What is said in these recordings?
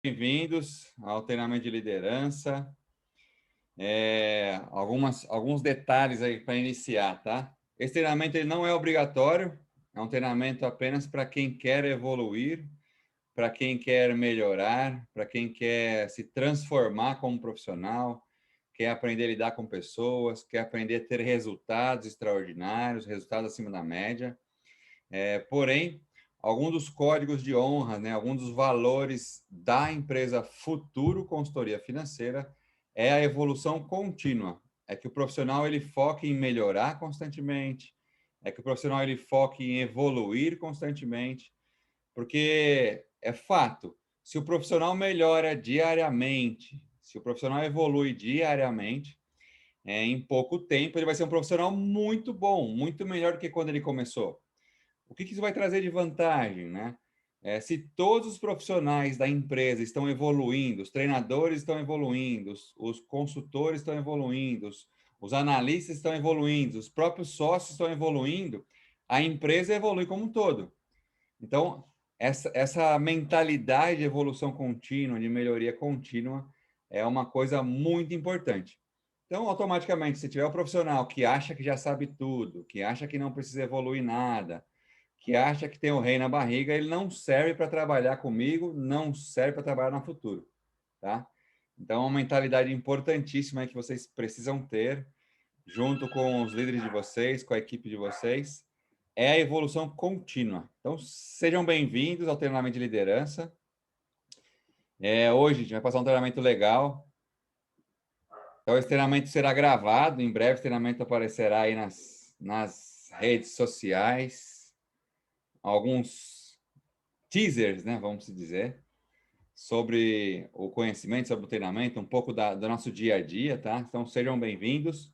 Bem-vindos ao treinamento de liderança. Alguns detalhes aí para iniciar, tá? Esse treinamento ele não é obrigatório, é um treinamento apenas para quem quer evoluir, para quem quer melhorar, para quem quer se transformar como profissional, quer aprender a lidar com pessoas, quer aprender a ter resultados extraordinários, resultados acima da média. Porém, alguns dos códigos de honra, né, alguns dos valores da empresa Futuro Consultoria Financeira é a evolução contínua. É que o profissional ele foque em melhorar constantemente, é que o profissional ele foque em evoluir constantemente, porque é fato, se o profissional melhora diariamente, se o profissional evolui diariamente, em pouco tempo ele vai ser um profissional muito bom, muito melhor do que quando ele começou. O que isso vai trazer de vantagem, né? Se todos os profissionais da empresa estão evoluindo, os treinadores estão evoluindo, os consultores estão evoluindo, os analistas estão evoluindo, os próprios sócios estão evoluindo, a empresa evolui como um todo. Então, essa mentalidade de evolução contínua, de melhoria contínua, é uma coisa muito importante. Então, automaticamente, se tiver um profissional que acha que já sabe tudo, que acha que não precisa evoluir nada, que acha que tem o rei na barriga, ele não serve para trabalhar comigo, não serve para trabalhar no futuro, tá? Então, é uma mentalidade importantíssima que vocês precisam ter, junto com os líderes de vocês, com a equipe de vocês, é a evolução contínua. Então, sejam bem-vindos ao treinamento de liderança. Hoje a gente vai passar um treinamento legal. Então, esse treinamento será gravado, em breve o treinamento aparecerá aí nas redes sociais, alguns teasers, né, vamos dizer, sobre o conhecimento, sobre o treinamento, um pouco do nosso dia a dia, tá? Então, sejam bem-vindos.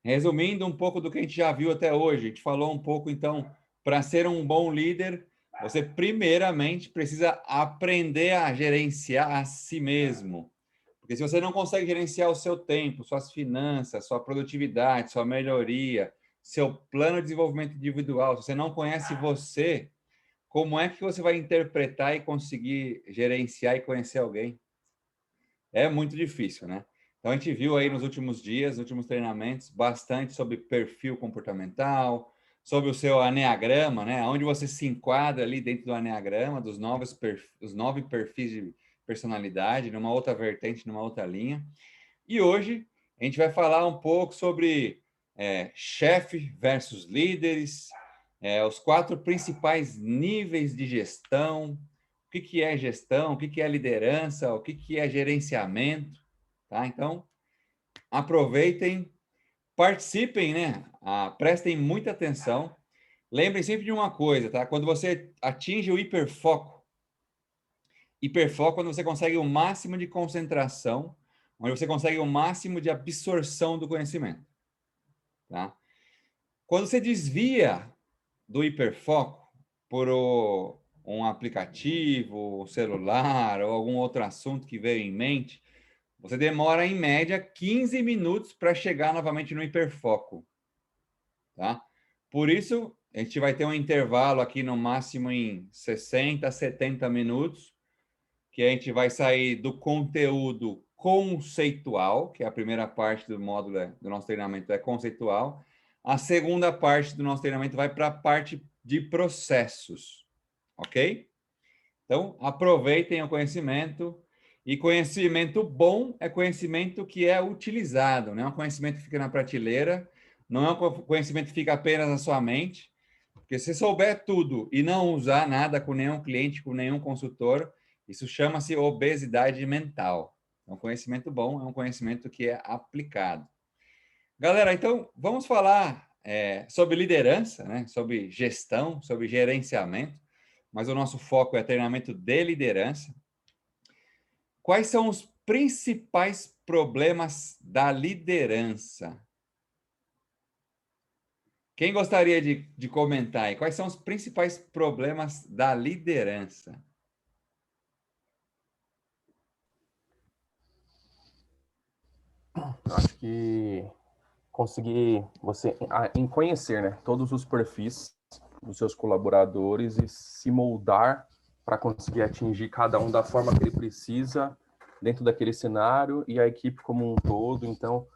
Resumindo um pouco do que a gente já viu até hoje, a gente falou um pouco, então, para ser um bom líder, você primeiramente precisa aprender a gerenciar a si mesmo. Porque se você não consegue gerenciar o seu tempo, suas finanças, sua produtividade, sua melhoria, seu plano de desenvolvimento individual, se você não conhece você, como é que você vai interpretar e conseguir gerenciar e conhecer alguém? É muito difícil, né? Então, a gente viu aí nos últimos dias, nos últimos treinamentos, bastante sobre perfil comportamental, sobre o seu aneagrama, né? Onde você se enquadra ali dentro do aneagrama, dos os 9 perfis de personalidade, numa outra vertente, numa outra linha. E hoje a gente vai falar um pouco sobre chefe versus líderes, os 4 principais níveis de gestão, o que é gestão, o que é liderança, o que é gerenciamento, tá? Então, aproveitem, participem, né? Prestem muita atenção. Lembrem sempre de uma coisa, tá? Quando você atinge o hiperfoco é quando você consegue o máximo de concentração, onde você consegue o máximo de absorção do conhecimento, tá? Quando você desvia do hiperfoco por um aplicativo, um celular ou algum outro assunto que veio em mente, você demora, em média, 15 minutos para chegar novamente no hiperfoco, tá? Por isso, a gente vai ter um intervalo aqui no máximo em 60, 70 minutos, que a gente vai sair do conteúdo conceitual, que é a primeira parte do módulo do nosso treinamento é conceitual. A segunda parte do nosso treinamento vai para a parte de processos, ok? Então, aproveitem o conhecimento. E conhecimento bom é conhecimento que é utilizado, não é um conhecimento que fica na prateleira, não é um conhecimento que fica apenas na sua mente, porque se souber tudo e não usar nada com nenhum cliente, com nenhum consultor, isso chama-se obesidade mental. Então, conhecimento bom é um conhecimento que é aplicado. Galera, então, vamos falar sobre liderança, né? Sobre gestão, sobre gerenciamento, mas o nosso foco é treinamento de liderança. Quais são os principais problemas da liderança? Quem gostaria de comentar aí? Quais são os principais problemas da liderança? Acho que conseguir você em conhecer, né, todos os perfis dos seus colaboradores e se moldar para conseguir atingir cada um da forma que ele precisa dentro daquele cenário e a equipe como um todo. Então,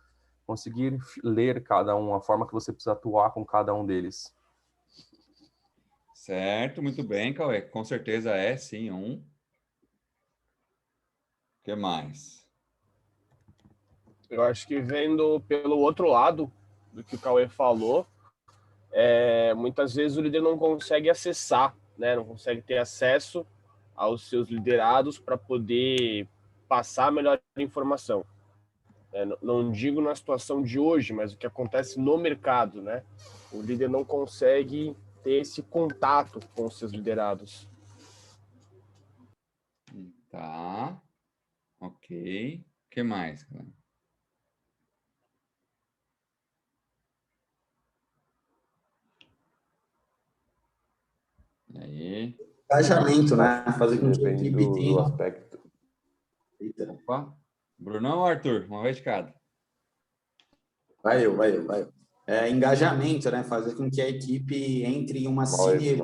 conseguir ler cada um, a forma que você precisa atuar com cada um deles. Certo, muito bem, Cauê. Com certeza é, sim, um. O que mais? Eu acho que vendo pelo outro lado do que o Cauê falou, muitas vezes o líder não consegue acessar, né? Não consegue ter acesso aos seus liderados para poder passar a melhor informação. Não digo na situação de hoje, mas o que acontece no mercado, né? O líder não consegue ter esse contato com os seus liderados. Tá. Ok. O que mais, cara? E aí? Engajamento, né? Fazer com que a Depende equipe do tenha... aspecto. Eita, Opa. Brunão ou Arthur? Uma vez de cada. vai eu. Engajamento, né? Fazer com que a equipe entre em uma sinergia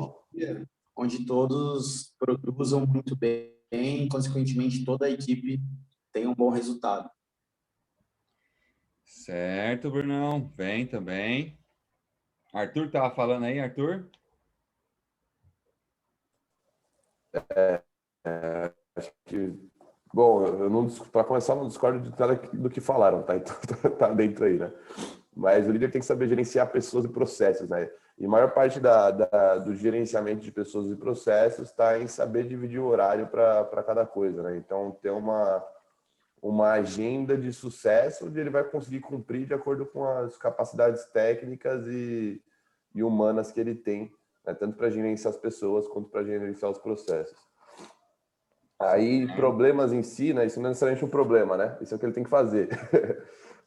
onde todos produzam muito bem e, consequentemente, toda a equipe tenha um bom resultado. Certo, Brunão. Vem também. Arthur estava falando aí, Arthur? Acho que, bom, para começar, eu não discordo de nada do que falaram, tá? Então, tá dentro aí, né? Mas o líder tem que saber gerenciar pessoas e processos, né? E a maior parte do gerenciamento de pessoas e processos está em saber dividir o horário para cada coisa, né? Então, ter uma agenda de sucesso onde ele vai conseguir cumprir de acordo com as capacidades técnicas e humanas que ele tem, né? Tanto para gerenciar as pessoas quanto para gerenciar os processos. Aí, problemas em si, né? Isso não é necessariamente um problema, né? Isso é o que ele tem que fazer.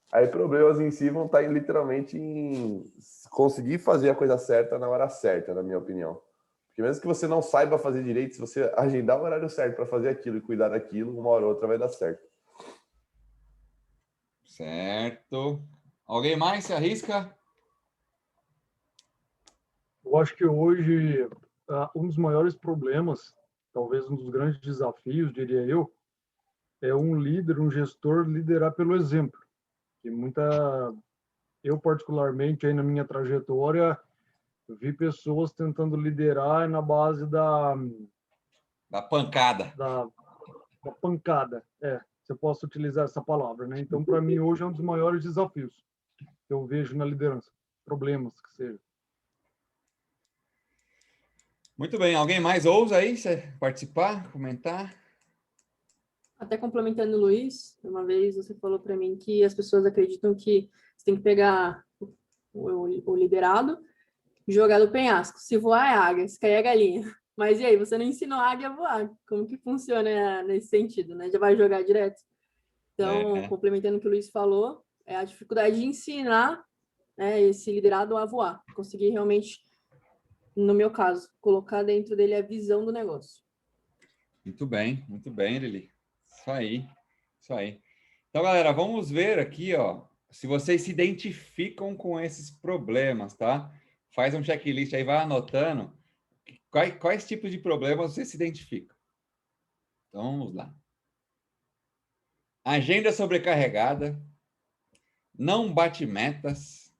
Aí, problemas em si vão estar literalmente em conseguir fazer a coisa certa na hora certa, na minha opinião. Porque mesmo que você não saiba fazer direito, se você agendar o horário certo para fazer aquilo e cuidar daquilo, uma hora ou outra vai dar certo. Certo. Alguém mais se arrisca? Eu acho que hoje um dos maiores problemas, talvez um dos grandes desafios, diria eu, é um líder, um gestor liderar pelo exemplo. Que eu particularmente aí na minha trajetória vi pessoas tentando liderar na base da pancada. Da pancada, se eu posso utilizar essa palavra, né? Então, para mim hoje é um dos maiores desafios que eu vejo na liderança, problemas que seja. Muito bem, alguém mais ousa aí participar, comentar? Até complementando o Luiz, uma vez você falou para mim que as pessoas acreditam que você tem que pegar o liderado e jogar do penhasco. Se voar é águia, se cair é galinha. Mas e aí, você não ensinou a águia a voar? Como que funciona nesse sentido, né? Já vai jogar direto? Então, complementando o que o Luiz falou, é a dificuldade de ensinar, né, esse liderado a voar. Conseguir realmente, no meu caso, colocar dentro dele a visão do negócio. Muito bem, Lili. Isso aí. Então, galera, vamos ver aqui, ó, se vocês se identificam com esses problemas, tá? Faz um checklist aí, vai anotando quais tipos de problemas você se identifica. Então, vamos lá. Agenda sobrecarregada, não bate metas,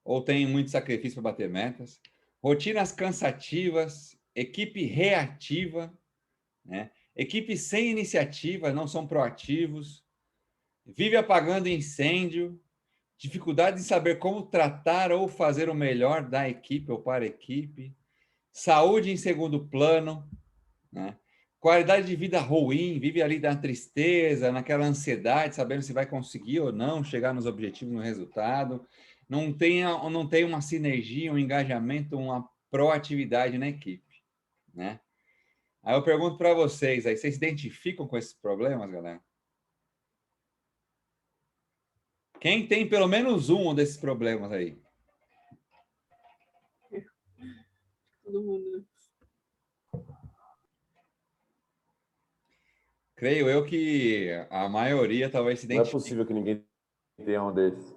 ou tem muito sacrifício para bater metas, rotinas cansativas, equipe reativa, né? Equipe sem iniciativa, não são proativos, vive apagando incêndio, dificuldade em saber como tratar ou fazer o melhor da equipe ou para a equipe, saúde em segundo plano, né? Qualidade de vida ruim, vive ali na tristeza, naquela ansiedade, sabendo se vai conseguir ou não chegar nos objetivos, no resultado, não tem uma sinergia, um engajamento, uma proatividade na equipe, né? Aí eu pergunto para vocês, aí vocês se identificam com esses problemas, galera? Quem tem pelo menos um desses problemas aí? Todo mundo. Creio eu que a maioria talvez se identifique. Não é possível que ninguém tenha um desses.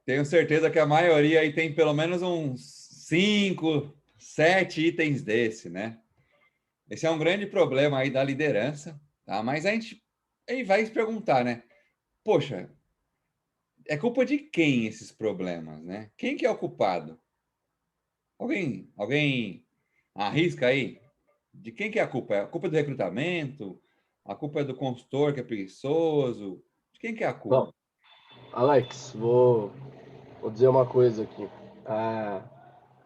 Tenho certeza que a maioria aí tem pelo menos uns 5, 7 itens desse, né? Esse é um grande problema aí da liderança, tá? Mas a gente aí vai se perguntar, né? Poxa, é culpa de quem esses problemas, né? Quem que é o culpado? Alguém arrisca aí? De quem que é a culpa? É a culpa do recrutamento? A culpa é do consultor que é preguiçoso? De quem que é a culpa? Bom, Alex, vou dizer uma coisa aqui.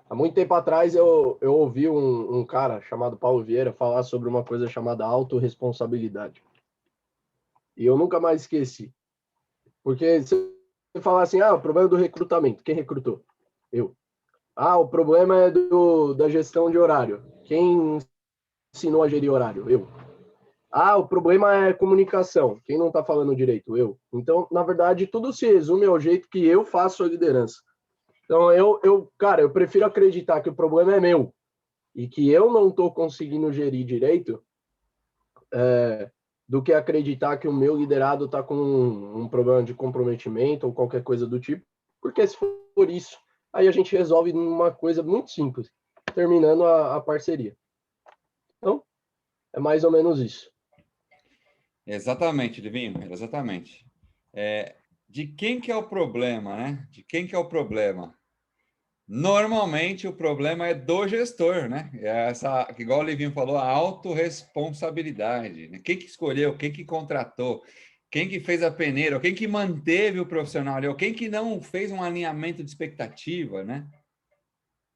Há muito tempo atrás eu ouvi um cara chamado Paulo Vieira falar sobre uma coisa chamada autorresponsabilidade. E eu nunca mais esqueci. Porque se você falar assim, o problema é do recrutamento, quem recrutou? Eu. O problema é da gestão de horário. Quem ensinou a gerir horário? Eu. O problema é comunicação. Quem não está falando direito? Eu. Então, na verdade, tudo se resume ao jeito que eu faço a liderança. Então, cara, eu prefiro acreditar que o problema é meu e que eu não estou conseguindo gerir direito do que acreditar que o meu liderado está com um problema de comprometimento ou qualquer coisa do tipo. Porque se for isso, aí a gente resolve numa coisa muito simples, terminando a parceria. Então, é mais ou menos isso. Exatamente, Livinho, exatamente. De quem que é o problema, né? De quem que é o problema? Normalmente o problema é do gestor, né? Igual o Livinho falou, a autorresponsabilidade, né? Quem que escolheu, quem que contratou, quem que fez a peneira, quem que manteve o profissional ali, ou quem que não fez um alinhamento de expectativa, né?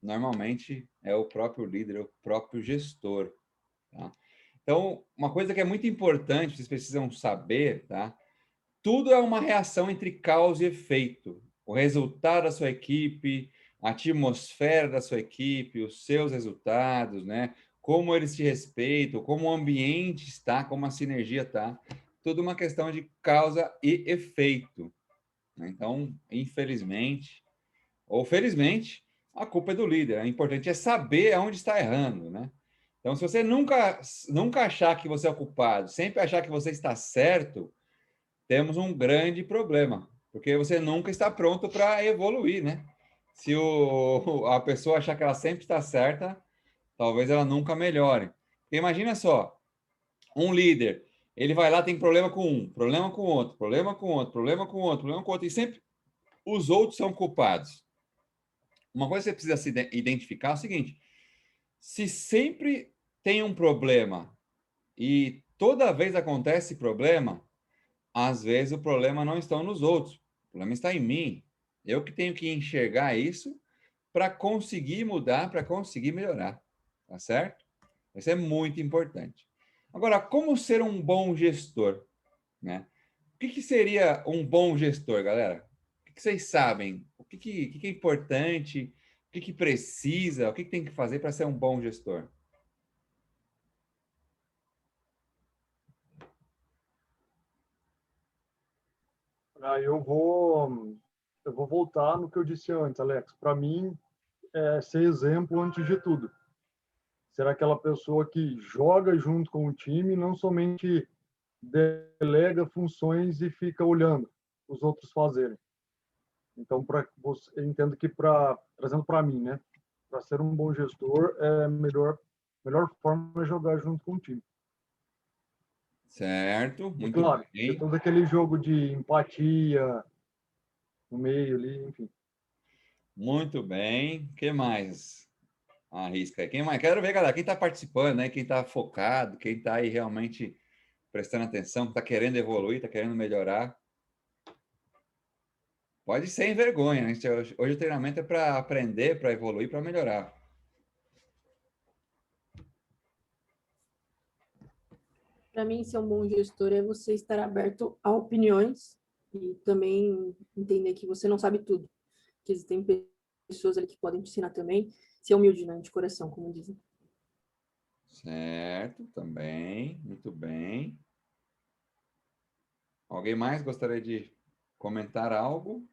Normalmente é o próprio líder, é o próprio gestor, tá? Então, uma coisa que é muito importante, vocês precisam saber, tá? Tudo é uma reação entre causa e efeito. O resultado da sua equipe, a atmosfera da sua equipe, os seus resultados, né? Como eles te respeitam, como o ambiente está, como a sinergia está. Tudo uma questão de causa e efeito. Então, infelizmente, ou felizmente, a culpa é do líder. O importante é saber aonde está errando, né? Então, se você nunca achar que você é o culpado, sempre achar que você está certo, temos um grande problema, porque você nunca está pronto para evoluir, né? Se a pessoa achar que ela sempre está certa, talvez ela nunca melhore. Porque imagina só, um líder, ele vai lá, tem problema com um, problema com outro, problema com outro, problema com outro, problema com outro, e sempre os outros são culpados. Uma coisa que você precisa se identificar é o seguinte: se sempre tem um problema e toda vez acontece problema, às vezes o problema não está nos outros, o problema está em mim. Eu que tenho que enxergar isso para conseguir mudar, para conseguir melhorar, tá certo? Isso é muito importante. Agora, como ser um bom gestor, né? O que seria um bom gestor, galera? O que vocês sabem? O que é importante? O que precisa? O que tem que fazer para ser um bom gestor? Eu vou voltar no que eu disse antes, Alex. Para mim, é ser exemplo antes de tudo. Ser aquela pessoa que joga junto com o time, não somente delega funções e fica olhando os outros fazerem. Então, eu entendo que trazendo para mim, né, para ser um bom gestor, melhor forma é jogar junto com o time. Certo, E, muito claro, bem. todo aquele jogo de empatia no meio ali, enfim. Muito bem. O que mais? Arrisca aí. Quem mais? Quero ver, galera, quem está participando, né? Quem está focado, quem está aí realmente prestando atenção, está querendo evoluir, está querendo melhorar. Pode ser sem vergonha, né? Hoje o treinamento é para aprender, para evoluir, para melhorar. Para mim, ser um bom gestor é você estar aberto a opiniões e também entender que você não sabe tudo. Que existem pessoas ali que podem te ensinar também. Ser humilde, né? De coração, como dizem. Certo, também. Muito bem. Alguém mais gostaria de comentar algo?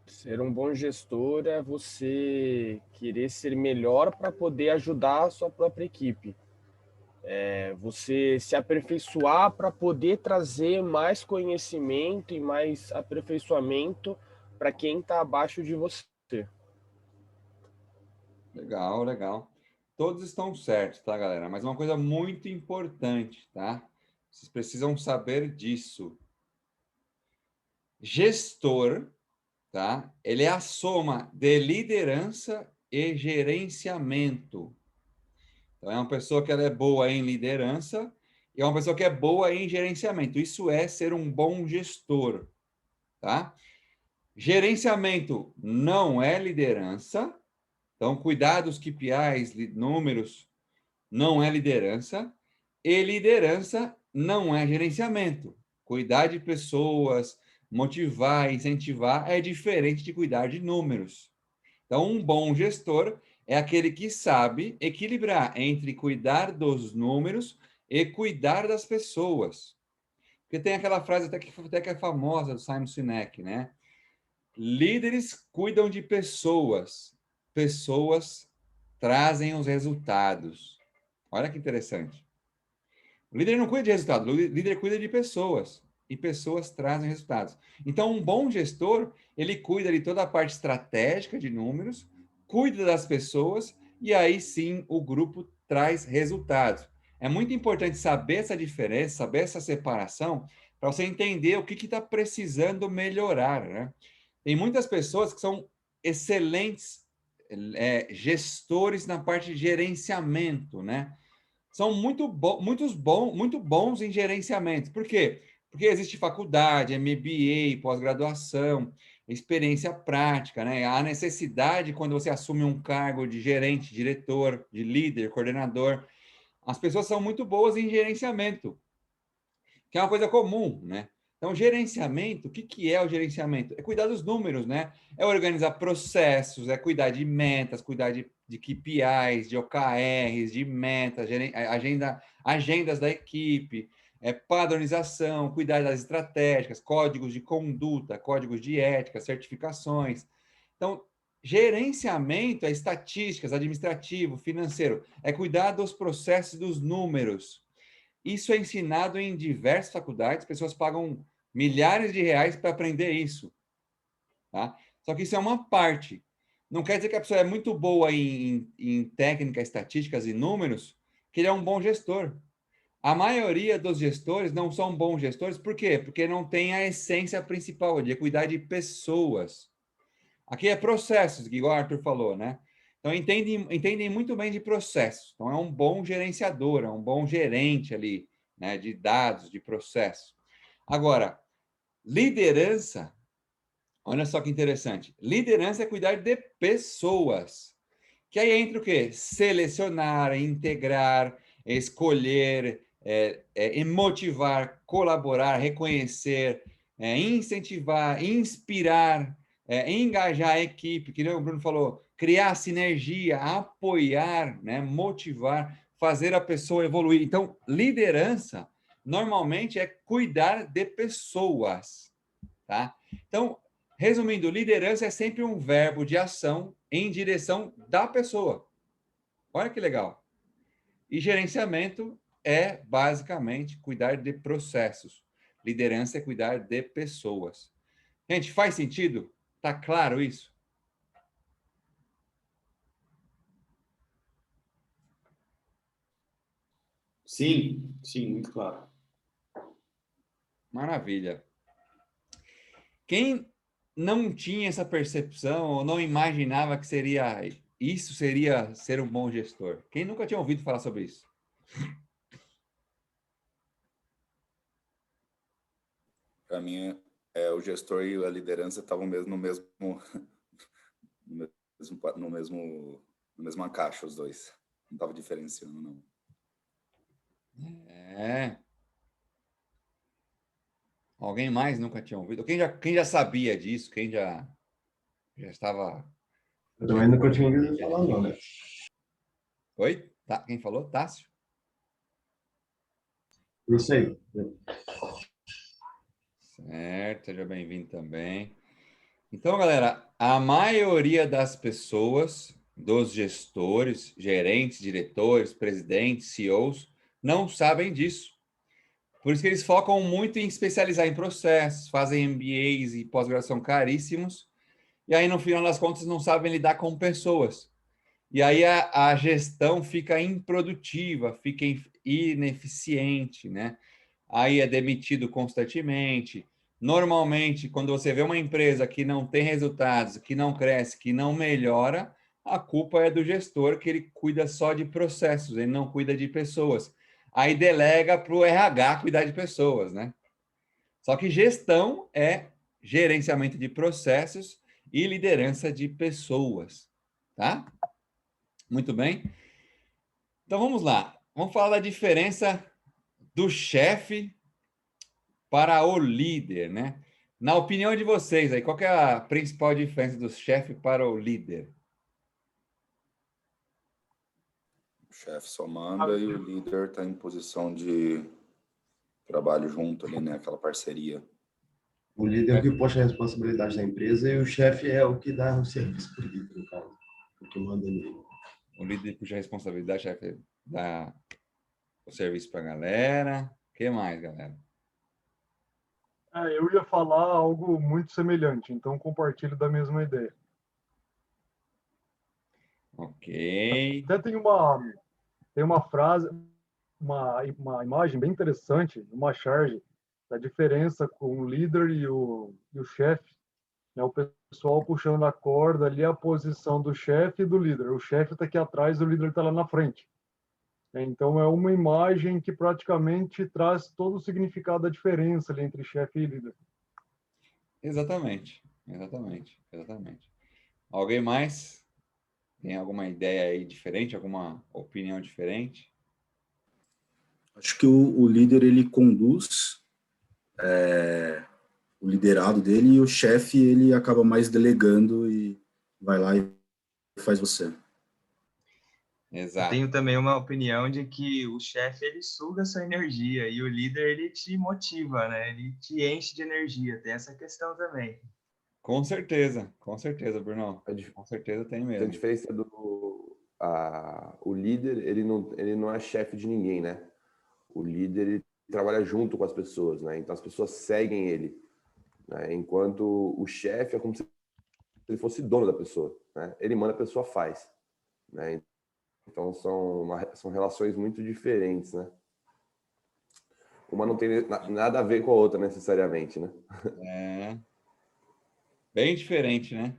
Ser um bom gestor é você querer ser melhor para poder ajudar a sua própria equipe. É você se aperfeiçoar para poder trazer mais conhecimento e mais aperfeiçoamento para quem está abaixo de você. Legal, legal. Todos estão certos, tá, galera? Mas uma coisa muito importante, tá? Vocês precisam saber disso. Gestor, tá? Ele é a soma de liderança e gerenciamento. Então, é uma pessoa que ela é boa em liderança e é uma pessoa que é boa em gerenciamento. Isso é ser um bom gestor, tá? Gerenciamento não é liderança. Então, cuidar dos KPIs, números, não é liderança. E liderança não é gerenciamento. Cuidar de pessoas, motivar, incentivar é diferente de cuidar de números. Então, um bom gestor é aquele que sabe equilibrar entre cuidar dos números e cuidar das pessoas. Porque tem aquela frase até que é famosa do Simon Sinek, né? Líderes cuidam de pessoas, pessoas trazem os resultados. Olha que interessante. O líder não cuida de resultado, o líder cuida de pessoas. E pessoas trazem resultados. Então, um bom gestor, ele cuida de toda a parte estratégica de números, cuida das pessoas, e aí sim o grupo traz resultados. É muito importante saber essa diferença, saber essa separação, para você entender o que está precisando melhorar, né? Tem muitas pessoas que são excelentes gestores na parte de gerenciamento, né? São muito bons em gerenciamento. Por quê? Porque existe faculdade, MBA, pós-graduação, experiência prática, né? Há necessidade quando você assume um cargo de gerente, diretor, de líder, coordenador. As pessoas são muito boas em gerenciamento, que é uma coisa comum, né? Então, gerenciamento, o que é o gerenciamento? É cuidar dos números, né? É organizar processos, é cuidar de metas, cuidar de KPIs, de OKRs, de metas, agendas da equipe, padronização, cuidar das estratégicas, códigos de conduta, códigos de ética, certificações. Então, gerenciamento é estatísticas, administrativo, financeiro, é cuidar dos processos, dos números. Isso é ensinado em diversas faculdades, pessoas pagam milhares de reais para aprender isso. Tá? Só que isso é uma parte. Não quer dizer que a pessoa é muito boa em técnica, estatísticas e números, que ele é um bom gestor. A maioria dos gestores não são bons gestores, por quê? Porque não tem a essência principal, de cuidar de pessoas. Aqui é processos, igual o Arthur falou, né? Então, entendem muito bem de processos. Então, é um bom gerenciador, é um bom gerente ali, né, de dados, de processo. Agora, liderança, olha só que interessante. Liderança é cuidar de pessoas. Que aí entra o quê? Selecionar, integrar, escolher, motivar, colaborar, reconhecer, incentivar, inspirar, engajar a equipe, que nem o Bruno falou, criar sinergia, apoiar, né, motivar, fazer a pessoa evoluir. Então, liderança, normalmente, é cuidar de pessoas, tá? Então, resumindo, liderança é sempre um verbo de ação em direção da pessoa. Olha que legal. E gerenciamento é, basicamente, cuidar de processos. Liderança é cuidar de pessoas. Gente, faz sentido? Tá claro isso? Sim, sim, muito claro. Maravilha. Quem não tinha essa percepção ou não imaginava que isso seria ser um bom gestor? Quem nunca tinha ouvido falar sobre isso? Para mim, o gestor e a liderança estavam mesmo no mesma caixa, os dois. Não estava diferenciando, não. Alguém mais nunca tinha ouvido? Quem já sabia disso? Quem já estava... Eu também nunca tinha ouvido falar, não, né? Oi? Tá. Quem falou? Tássio? Isso aí. Certo, seja bem-vindo também. Então, galera, a maioria das pessoas, dos gestores, gerentes, diretores, presidentes, CEOs, não sabem disso. Por isso que eles focam muito em especializar em processos, fazem MBAs e pós-graduação caríssimos, e aí, no final das contas, não sabem lidar com pessoas. e aí a gestão fica improdutiva, fica ineficiente, né? Aí é demitido constantemente. Normalmente, quando você vê uma empresa que não tem resultados, que não cresce, que não melhora, a culpa é do gestor, que ele cuida só de processos, ele não cuida de pessoas. Aí delega para o RH cuidar de pessoas, né? Só que gestão é gerenciamento de processos e liderança de pessoas, tá? Muito bem. Então vamos lá. Vamos falar da diferença do chefe para o líder, né? Na opinião de vocês, aí, qual que é a principal diferença do chefe para o líder? O chefe só manda e o líder está em posição de trabalho junto ali, né? Aquela parceria. O líder é o que puxa a responsabilidade da empresa e o chefe é o que dá o serviço para o líder, no caso. O que manda nele. O líder puxa a responsabilidade, o chefe dá o serviço para a galera. O que mais, galera? Eu ia falar algo muito semelhante, então compartilho da mesma ideia. Ok. Até tem uma frase, uma imagem bem interessante, uma charge, da diferença com o líder e o chefe. Né? O pessoal puxando a corda ali, a posição do chefe e do líder. O chefe está aqui atrás, o líder está lá na frente. Então, é uma imagem que praticamente traz todo o significado da diferença ali entre chefe e líder. Exatamente. Alguém mais? Tem alguma ideia aí diferente? Alguma opinião diferente? Acho que o líder, ele conduz o liderado dele, e o chefe, ele acaba mais delegando e vai lá e faz você. Exato. Eu tenho também uma opinião de que o chefe, ele suga sua energia e o líder, ele te motiva, né? Ele te enche de energia. Tem essa questão também. Com certeza, Bruno. Com certeza tem mesmo. A diferença o líder, ele não é chefe de ninguém, né? O líder, ele trabalha junto com as pessoas, né? Então as pessoas seguem ele, né? Enquanto o chefe é como se ele fosse dono da pessoa, né? Ele manda, a pessoa faz, né? Então são relações muito diferentes, né? Uma não tem nada a ver com a outra necessariamente, né? É. Bem diferente, né?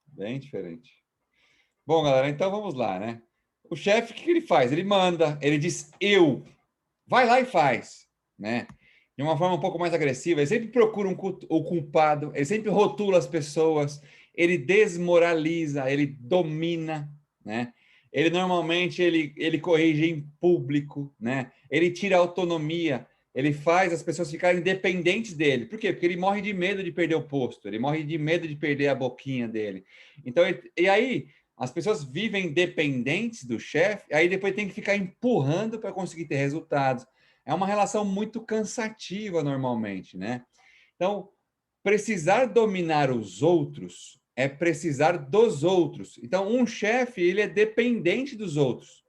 Bem diferente. Bom, galera, então vamos lá, né? O chefe, o que ele faz? Ele manda, ele diz eu. Vai lá e faz, né? De uma forma um pouco mais agressiva. Ele sempre procura o culpado, ele sempre rotula as pessoas, ele desmoraliza, ele domina, né? Ele normalmente ele corrige em público, né? Ele tira a autonomia, ele faz as pessoas ficarem dependentes dele. Por quê? Porque ele morre de medo de perder o posto, ele morre de medo de perder a boquinha dele. Então, e aí as pessoas vivem dependentes do chefe, aí depois tem que ficar empurrando para conseguir ter resultados. É uma relação muito cansativa normalmente, né? Então, precisar dominar os outros é precisar dos outros. Então, um chefe, ele é dependente dos outros.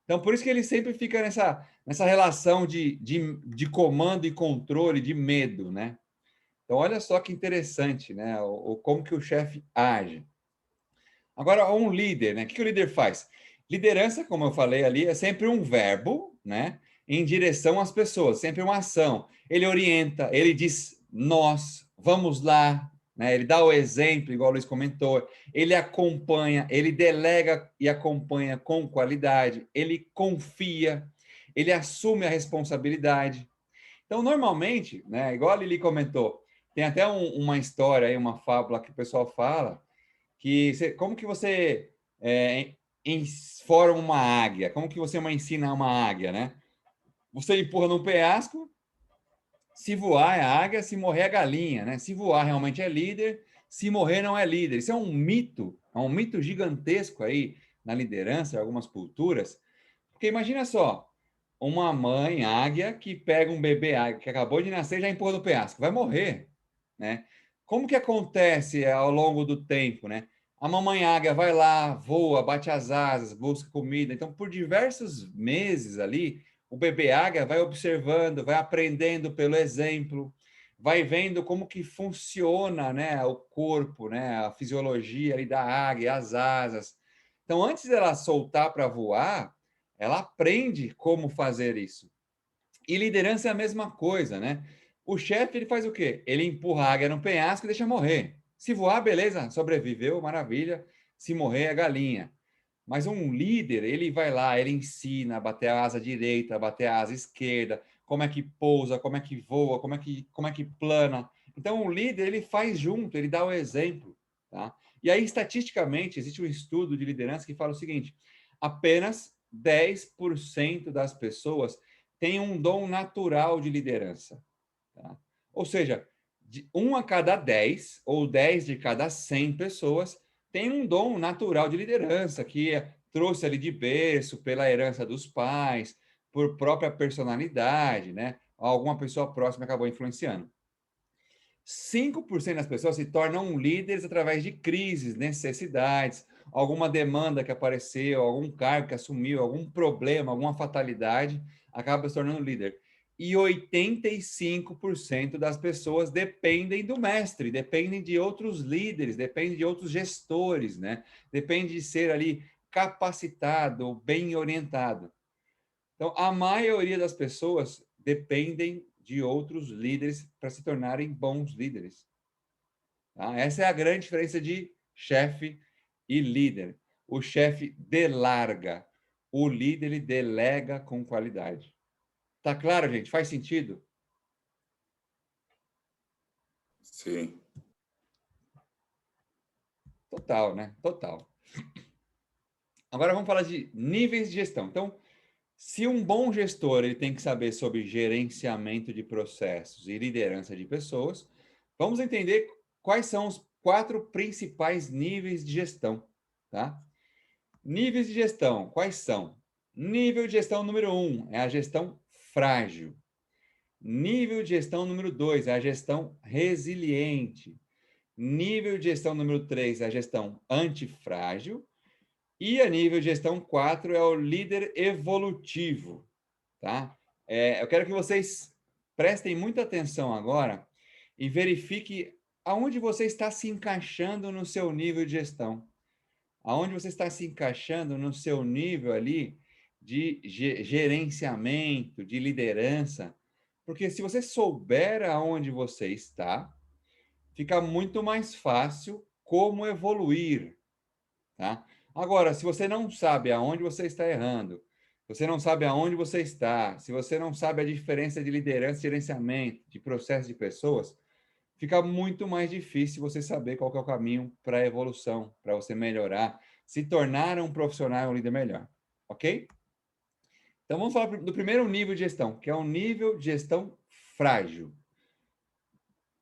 Então, por isso que ele sempre fica nessa relação de comando e controle, de medo, né? Então, olha só que interessante, né? Como que o chefe age. Agora, um líder, né? O que o líder faz? Liderança, como eu falei ali, é sempre um verbo, né? Em direção às pessoas, sempre uma ação. Ele orienta, ele diz nós, vamos lá, né? Ele dá o exemplo, igual o Luiz comentou, ele acompanha, ele delega e acompanha com qualidade, ele confia, ele assume a responsabilidade. Então, normalmente, né? Igual a Lili comentou, tem até uma história aí, uma fábula que o pessoal fala, que como que você forma uma águia? Como que você ensina uma águia, né? Você empurra num penhasco, se voar é a águia, se morrer é a galinha, né? Se voar realmente é líder, se morrer não é líder. Isso é um mito gigantesco aí na liderança em algumas culturas. Porque imagina só, uma mãe águia que pega um bebê águia que acabou de nascer e já empurra no penhasco, vai morrer, né? Como que acontece ao longo do tempo, né? A mamãe águia vai lá, voa, bate as asas, busca comida. Então, por diversos meses ali, o bebê águia vai observando, vai aprendendo pelo exemplo, vai vendo como que funciona, né, o corpo, né, a fisiologia ali da águia, as asas, Então, antes dela soltar para voar, ela aprende como fazer isso. E liderança é a mesma coisa, né? O chefe, ele faz o quê? Ele empurra a águia no penhasco e deixa morrer. Se voar, beleza, sobreviveu, maravilha. Se morrer, é galinha. Mas um líder, ele vai lá, ele ensina a bater a asa direita, a bater a asa esquerda, como é que pousa, como é que voa, como é que plana. Então, o líder, ele faz junto, ele dá o exemplo, tá? E aí, estatisticamente, existe um estudo de liderança que fala o seguinte, apenas 10% das pessoas têm um dom natural de liderança, tá? Ou seja, de 1 a cada 10, ou 10 de cada 100 pessoas, tem um dom natural de liderança, que trouxe ali de berço, pela herança dos pais, por própria personalidade, né? Alguma pessoa próxima acabou influenciando. 5% das pessoas se tornam líderes através de crises, necessidades, alguma demanda que apareceu, algum cargo que assumiu, algum problema, alguma fatalidade, acaba se tornando líder. E 85% das pessoas dependem do mestre, dependem de outros líderes, dependem de outros gestores, né? Depende de ser ali capacitado, bem orientado. Então, a maioria das pessoas dependem de outros líderes para se tornarem bons líderes. Tá? Essa é a grande diferença de chefe e líder. O chefe delarga, o líder ele delega com qualidade. Tá claro, gente? Faz sentido? Sim. Total, né? Total. Agora vamos falar de níveis de gestão. Então, se um bom gestor ele tem que saber sobre gerenciamento de processos e liderança de pessoas, vamos entender quais são os 4 principais níveis de gestão, tá? Níveis de gestão, quais são? Nível de gestão número 1 é a gestão frágil. Nível de gestão número 2 é a gestão resiliente. Nível de gestão número 3 é a gestão antifrágil. E a nível de gestão 4 é o líder evolutivo, tá? Eu quero que vocês prestem muita atenção agora e verifique aonde você está se encaixando no seu nível de gestão. Aonde você está se encaixando no seu nível ali de gerenciamento, de liderança. Porque se você souber aonde você está, fica muito mais fácil como evoluir, tá? Agora, se você não sabe aonde você está errando, você não sabe aonde você está, se você não sabe a diferença de liderança e gerenciamento, de processo de pessoas, fica muito mais difícil você saber qual que é o caminho para a evolução, para você melhorar, se tornar um profissional, um líder melhor, ok? Então, vamos falar do primeiro nível de gestão, que é o nível de gestão frágil.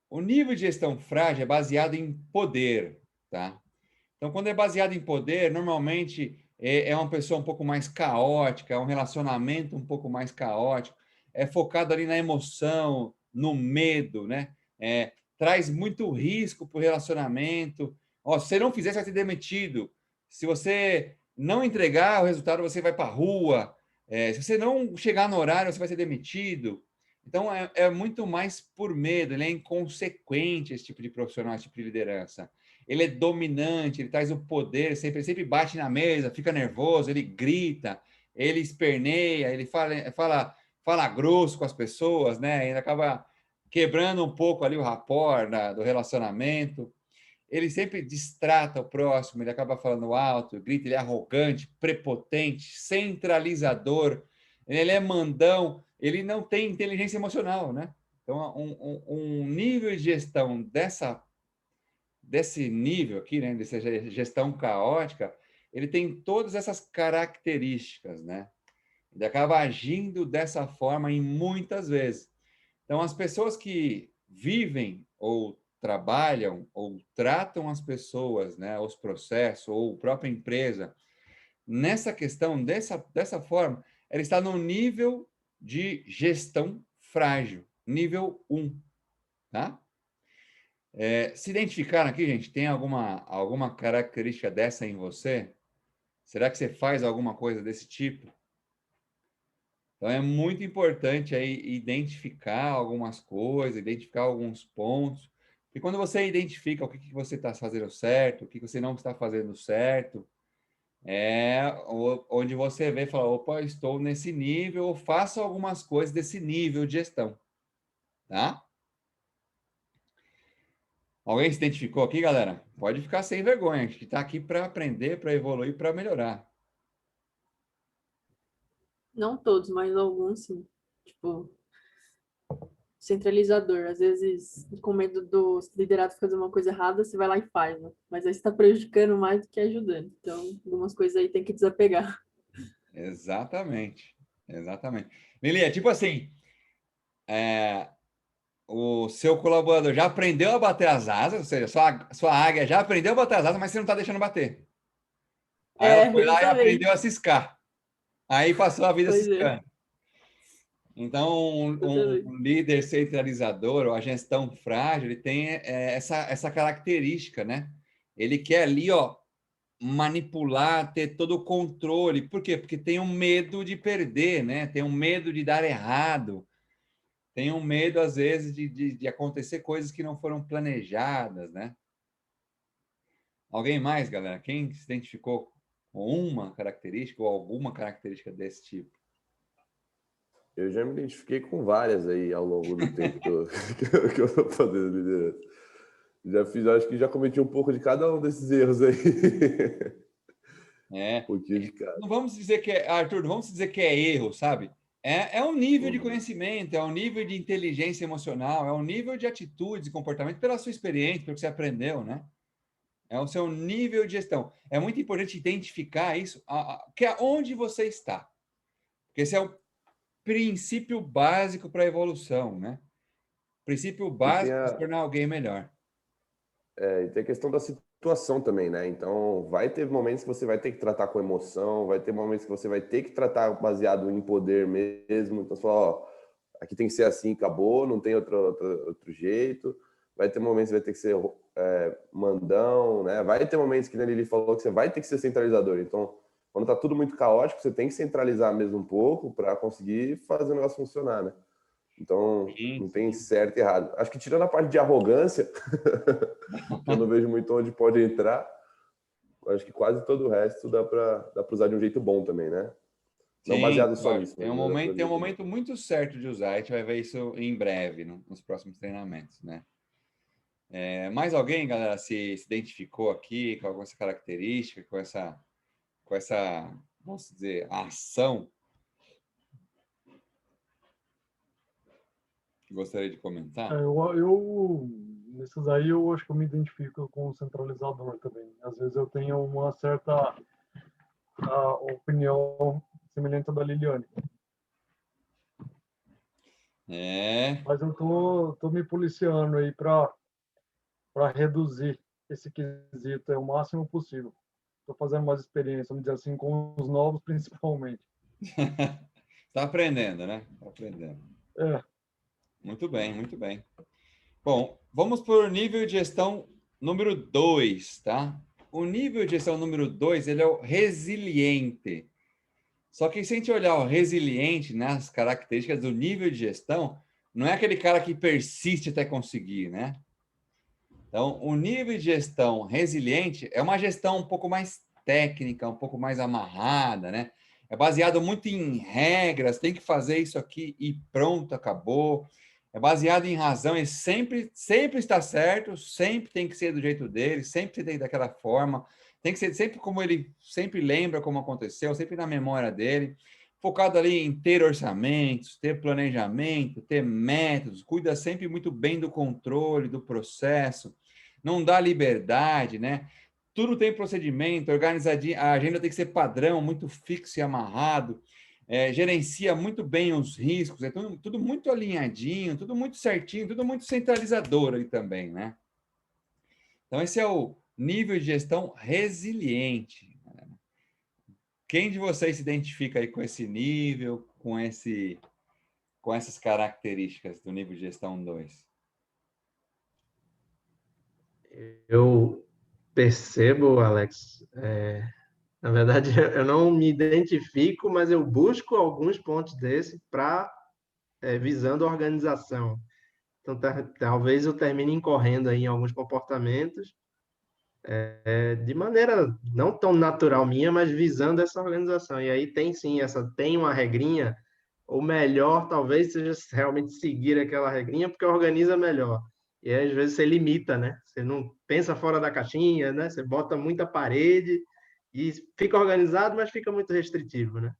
O nível de gestão frágil é baseado em poder, tá? Então, quando é baseado em poder, normalmente é uma pessoa um pouco mais caótica, é um relacionamento um pouco mais caótico, é focado ali na emoção, no medo, né? Traz muito risco para o relacionamento. Ó, se você não fizer, você vai ser demitido. Se você não entregar o resultado, você vai para a rua. Se você não chegar no horário, você vai ser demitido. Então, é muito mais por medo, ele é inconsequente, esse tipo de profissional, esse tipo de liderança. Ele é dominante, ele traz o poder, ele sempre bate na mesa, fica nervoso, ele grita, ele esperneia, ele fala grosso com as pessoas, né? Ele acaba quebrando um pouco ali o rapport do relacionamento. Ele sempre distrata o próximo, ele acaba falando alto, grita, ele é arrogante, prepotente, centralizador, ele é mandão, ele não tem inteligência emocional, né? Então, um nível de gestão desse nível aqui, né, dessa gestão caótica, ele tem todas essas características, né? Ele acaba agindo dessa forma em muitas vezes. Então, as pessoas que vivem ou trabalham ou tratam as pessoas, né, os processos ou a própria empresa, nessa questão, dessa forma, ela está no nível de gestão frágil, nível 1, tá? Se identificaram aqui, gente? Tem alguma característica dessa em você? Será que você faz alguma coisa desse tipo? Então, é muito importante aí identificar algumas coisas, identificar alguns pontos. E quando você identifica o que você está fazendo certo, o que você não está fazendo certo, onde você vê e fala, opa, eu estou nesse nível, ou faço algumas coisas desse nível de gestão. Tá? Alguém se identificou aqui, galera? Pode ficar sem vergonha, a gente está aqui para aprender, para evoluir, para melhorar. Não todos, mas alguns sim. Tipo, centralizador. Às vezes, com medo do liderado fazer uma coisa errada, você vai lá e faz, né? Mas aí você está prejudicando mais do que ajudando. Então, algumas coisas aí tem que desapegar. Exatamente. Exatamente. Lili, é tipo assim, o seu colaborador já aprendeu a bater as asas, ou seja, sua águia já aprendeu a bater as asas, mas você não está deixando bater. Aí ela foi lá e aprendeu a ciscar. Aí passou a vida ciscando. Então, um líder centralizador, ou a gestão frágil, ele tem essa característica, né? Ele quer ali, ó, manipular, ter todo o controle. Por quê? Porque tem um medo de perder, né? Tem um medo de dar errado. Tem um medo, às vezes, de acontecer coisas que não foram planejadas, né? Alguém mais, galera? Quem se identificou com uma característica ou alguma característica desse tipo? Eu já me identifiquei com várias aí ao longo do tempo que eu estou fazendo liderança. Já fiz, acho que já cometi um pouco de cada um desses erros aí. Um pouquinho de cada. Não vamos dizer que Arthur, não vamos dizer que é erro, sabe? É um nível de conhecimento, é um nível de inteligência emocional, é um nível de atitudes e comportamento pela sua experiência, pelo que você aprendeu, né? É o seu nível de gestão. É muito importante identificar isso, que é onde você está. Porque esse é o princípio básico para a evolução, né? Princípio básico para se tornar alguém melhor. E tem a questão da situação também, né? Então, vai ter momentos que você vai ter que tratar com emoção, vai ter momentos que você vai ter que tratar baseado em poder mesmo. Então, você fala, ó, aqui tem que ser assim, acabou, não tem outro jeito. Vai ter momentos que vai ter que ser mandão, né? Vai ter momentos que ele falou que você vai ter que ser centralizador. Então, quando tá tudo muito caótico, você tem que centralizar mesmo um pouco para conseguir fazer o negócio funcionar, né? Então, não tem certo e errado. Acho que tirando a parte de arrogância, que eu não vejo muito onde pode entrar, acho que quase todo o resto dá para usar de um jeito bom também, né? Não baseado só nisso. Tem um momento muito certo de usar, a gente vai ver isso em breve, nos próximos treinamentos, né? Mais alguém, galera, se identificou aqui com essa característica, com essa, vamos dizer, ação que gostaria de comentar? Nesses aí, eu acho que eu me identifico com o centralizador também. Às vezes eu tenho uma certa opinião semelhante à da Liliane. Mas eu tô me policiando aí para reduzir esse quesito o máximo possível. Estou fazendo mais experiência, vamos dizer assim, com os novos principalmente. Está aprendendo, né? Está aprendendo. Muito bem, muito bem. Bom, vamos para o nível de gestão número 2, tá? O nível de gestão número 2, ele é o resiliente. Só que se a gente olhar o resiliente nas características do nível de gestão, não é aquele cara que persiste até conseguir, né? Então, o nível de gestão resiliente é uma gestão um pouco mais técnica, um pouco mais amarrada, né? É baseado muito em regras, tem que fazer isso aqui e pronto, acabou. É baseado em razão, ele sempre está certo, sempre tem que ser do jeito dele, sempre tem que ser daquela forma, tem que ser sempre como ele sempre lembra como aconteceu, sempre na memória dele, focado ali em ter orçamentos, ter planejamento, ter métodos, cuida sempre muito bem do controle, do processo, não dá liberdade, né? Tudo tem procedimento, organizadinho, a agenda tem que ser padrão, muito fixo e amarrado, gerencia muito bem os riscos, é tudo muito alinhadinho, tudo muito certinho, tudo muito centralizador ali também, né? Então, esse é o nível de gestão resiliente. Quem de vocês se identifica aí com esse nível, com essas características do nível de gestão 2? Eu percebo, Alex, na verdade, eu não me identifico, mas eu busco alguns pontos desse para visando a organização. Então, talvez eu termine incorrendo aí em alguns comportamentos de maneira não tão natural minha, mas visando essa organização. E aí tem sim, tem uma regrinha, ou melhor, talvez seja realmente seguir aquela regrinha, porque organiza melhor. E aí, às vezes você limita, né? Você não pensa fora da caixinha, né? Você bota muita parede e fica organizado, mas fica muito restritivo, né?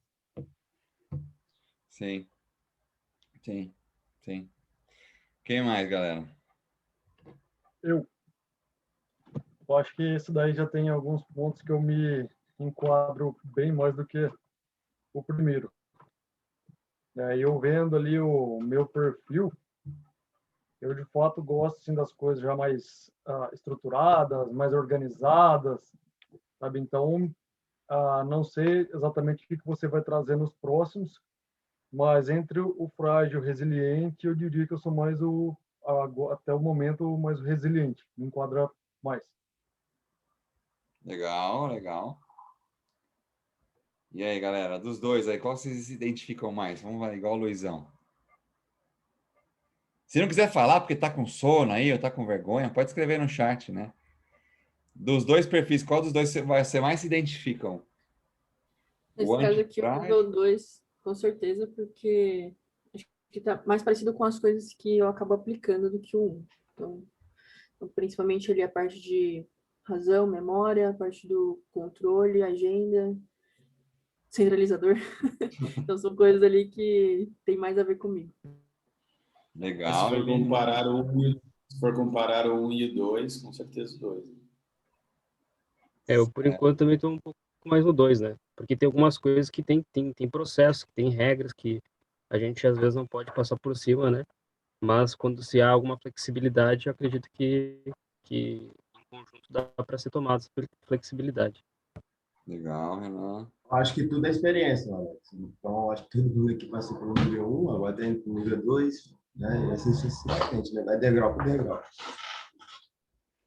Sim. Sim. Sim. Quem mais, galera? Eu acho que esse daí já tem alguns pontos que eu me enquadro bem mais do que o primeiro. Eu vendo ali o meu perfil, eu de fato gosto assim, das coisas já mais estruturadas, mais organizadas, sabe? Então, não sei exatamente o que você vai trazer nos próximos, mas entre o frágil e o resiliente, eu diria que eu sou mais até o momento, mais resiliente, me enquadra mais. Legal, legal. E aí, galera, dos dois aí, qual vocês se identificam mais? Vamos lá, igual o Luizão. Se não quiser falar porque tá com sono aí ou tá com vergonha, pode escrever no chat, né? Dos dois perfis, qual dos dois você mais se identificam? Nesse caso aqui, o nível 2, com certeza, porque acho que tá mais parecido com as coisas que eu acabo aplicando do que o 1. Então, principalmente ali a parte de razão, memória, a parte do controle, agenda, centralizador. Então, são coisas ali que tem mais a ver comigo. Legal. Se for comparar o 1 e o 2, com certeza o 2. Eu, por enquanto, também estou um pouco mais no 2, né? Porque tem algumas coisas que tem processo, que tem regras que a gente às vezes não pode passar por cima, né? Mas quando se há alguma flexibilidade, eu acredito que em conjunto dá para ser tomada essa flexibilidade. Legal, Renan. Acho que tudo é experiência, Alex. Então, acho que todo mundo que passou pelo nível 1, agora tem o nível 2, né? E assim sucessivamente, né? Vai degrau por degrau.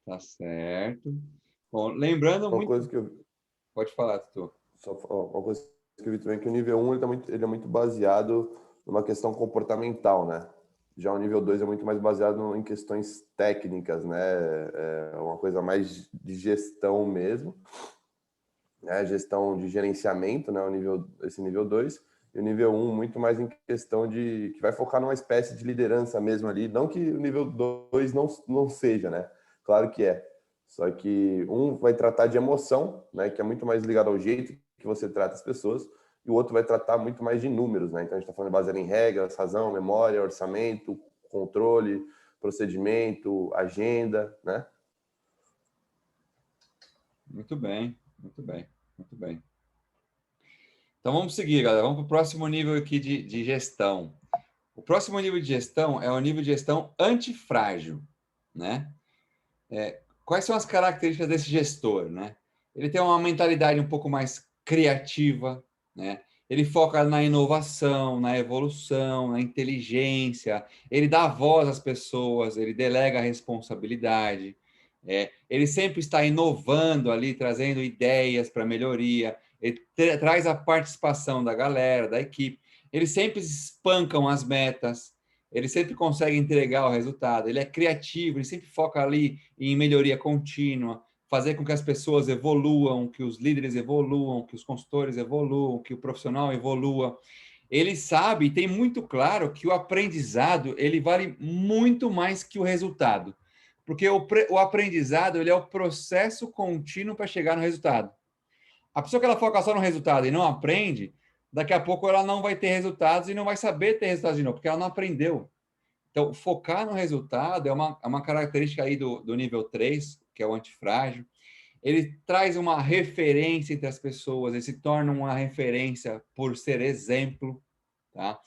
Tá certo. Bom, lembrando uma muito... coisa que eu... Pode falar, Tutu. Só uma coisa que eu vi também é que o nível 1 ele é muito baseado numa questão comportamental, né? Já o nível 2 é muito mais baseado em questões técnicas, né? É uma coisa mais de gestão mesmo, né? Gestão de gerenciamento, né? Esse nível 2. E o nível 1 muito mais em questão de... que vai focar numa espécie de liderança mesmo ali. Não que o nível 2 não seja, né? Claro que é. Só que um vai tratar de emoção, né? Que é muito mais ligado ao jeito que você trata as pessoas. E o outro vai tratar muito mais de números, né? Então, a gente está falando baseado em regras, razão, memória, orçamento, controle, procedimento, agenda, né? Muito bem, muito bem, muito bem. Então, vamos seguir, galera. Vamos para o próximo nível aqui de gestão. O próximo nível de gestão é o nível de gestão antifrágil, né? Quais são as características desse gestor, né? Ele tem uma mentalidade um pouco mais criativa, né? Ele foca na inovação, na evolução, na inteligência, ele dá voz às pessoas, ele delega a responsabilidade, ele sempre está inovando ali, trazendo ideias para melhoria, ele traz a participação da galera, da equipe, eles sempre espancam as metas, ele sempre consegue entregar o resultado, ele é criativo, ele sempre foca ali em melhoria contínua, fazer com que as pessoas evoluam, que os líderes evoluam, que os consultores evoluam, que o profissional evolua. Ele sabe e tem muito claro que o aprendizado ele vale muito mais que o resultado, porque o aprendizado ele é o processo contínuo para chegar no resultado. A pessoa que ela foca só no resultado e não aprende, daqui a pouco ela não vai ter resultados e não vai saber ter resultados de novo, porque ela não aprendeu. Então, focar no resultado é uma característica aí do nível 3, que é o antifrágil. Ele traz uma referência entre as pessoas, ele se torna uma referência por ser exemplo, tá?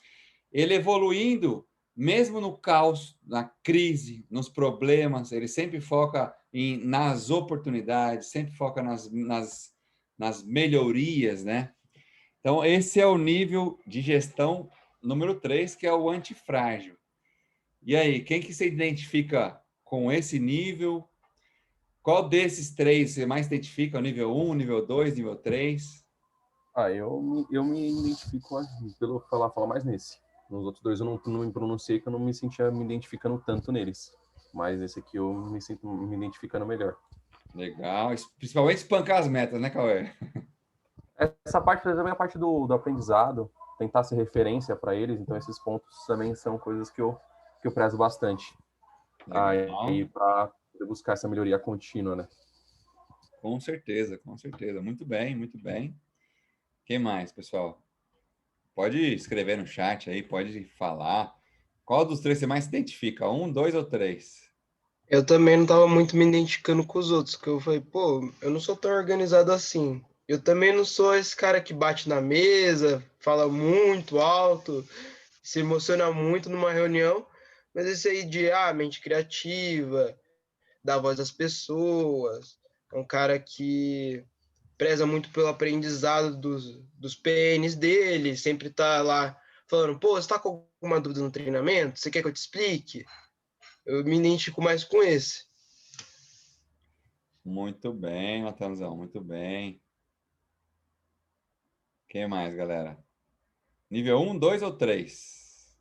Ele evoluindo, mesmo no caos, na crise, nos problemas, ele sempre foca nas oportunidades, sempre foca nas melhorias, né? Então, esse é o nível de gestão número 3, que é o antifrágil. E aí, quem que se identifica com esse nível? Qual desses três você mais identifica? O nível 1, nível 2, nível 3? Eu me identifico, pelo falar mais nesse. Nos outros dois eu não me pronunciei, que eu não me sentia me identificando tanto neles. Mas esse aqui eu me sinto me identificando melhor. Legal. Principalmente espancar as metas, né, Cauê? Essa parte também é a parte do aprendizado, tentar ser referência para eles, então esses pontos também são coisas que eu prezo bastante. Aí para buscar essa melhoria contínua, né? Com certeza, com certeza. Muito bem, muito bem. Quem mais, pessoal? Pode escrever no chat aí, pode falar. Qual dos três você mais se identifica? 1, 2 ou 3? Eu também não tava muito me identificando com os outros, que eu falei, pô, eu não sou tão organizado assim. Eu também não sou esse cara que bate na mesa, fala muito alto, se emociona muito numa reunião, mas esse aí de mente criativa, dar voz às pessoas, é um cara que preza muito pelo aprendizado dos PNs dele, sempre tá lá falando, pô, você tá com alguma dúvida no treinamento? Você quer que eu te explique? Eu me identifico mais com esse. Muito bem, Natanzão, muito bem. Quem mais, galera? Nível 1, 2 ou 3?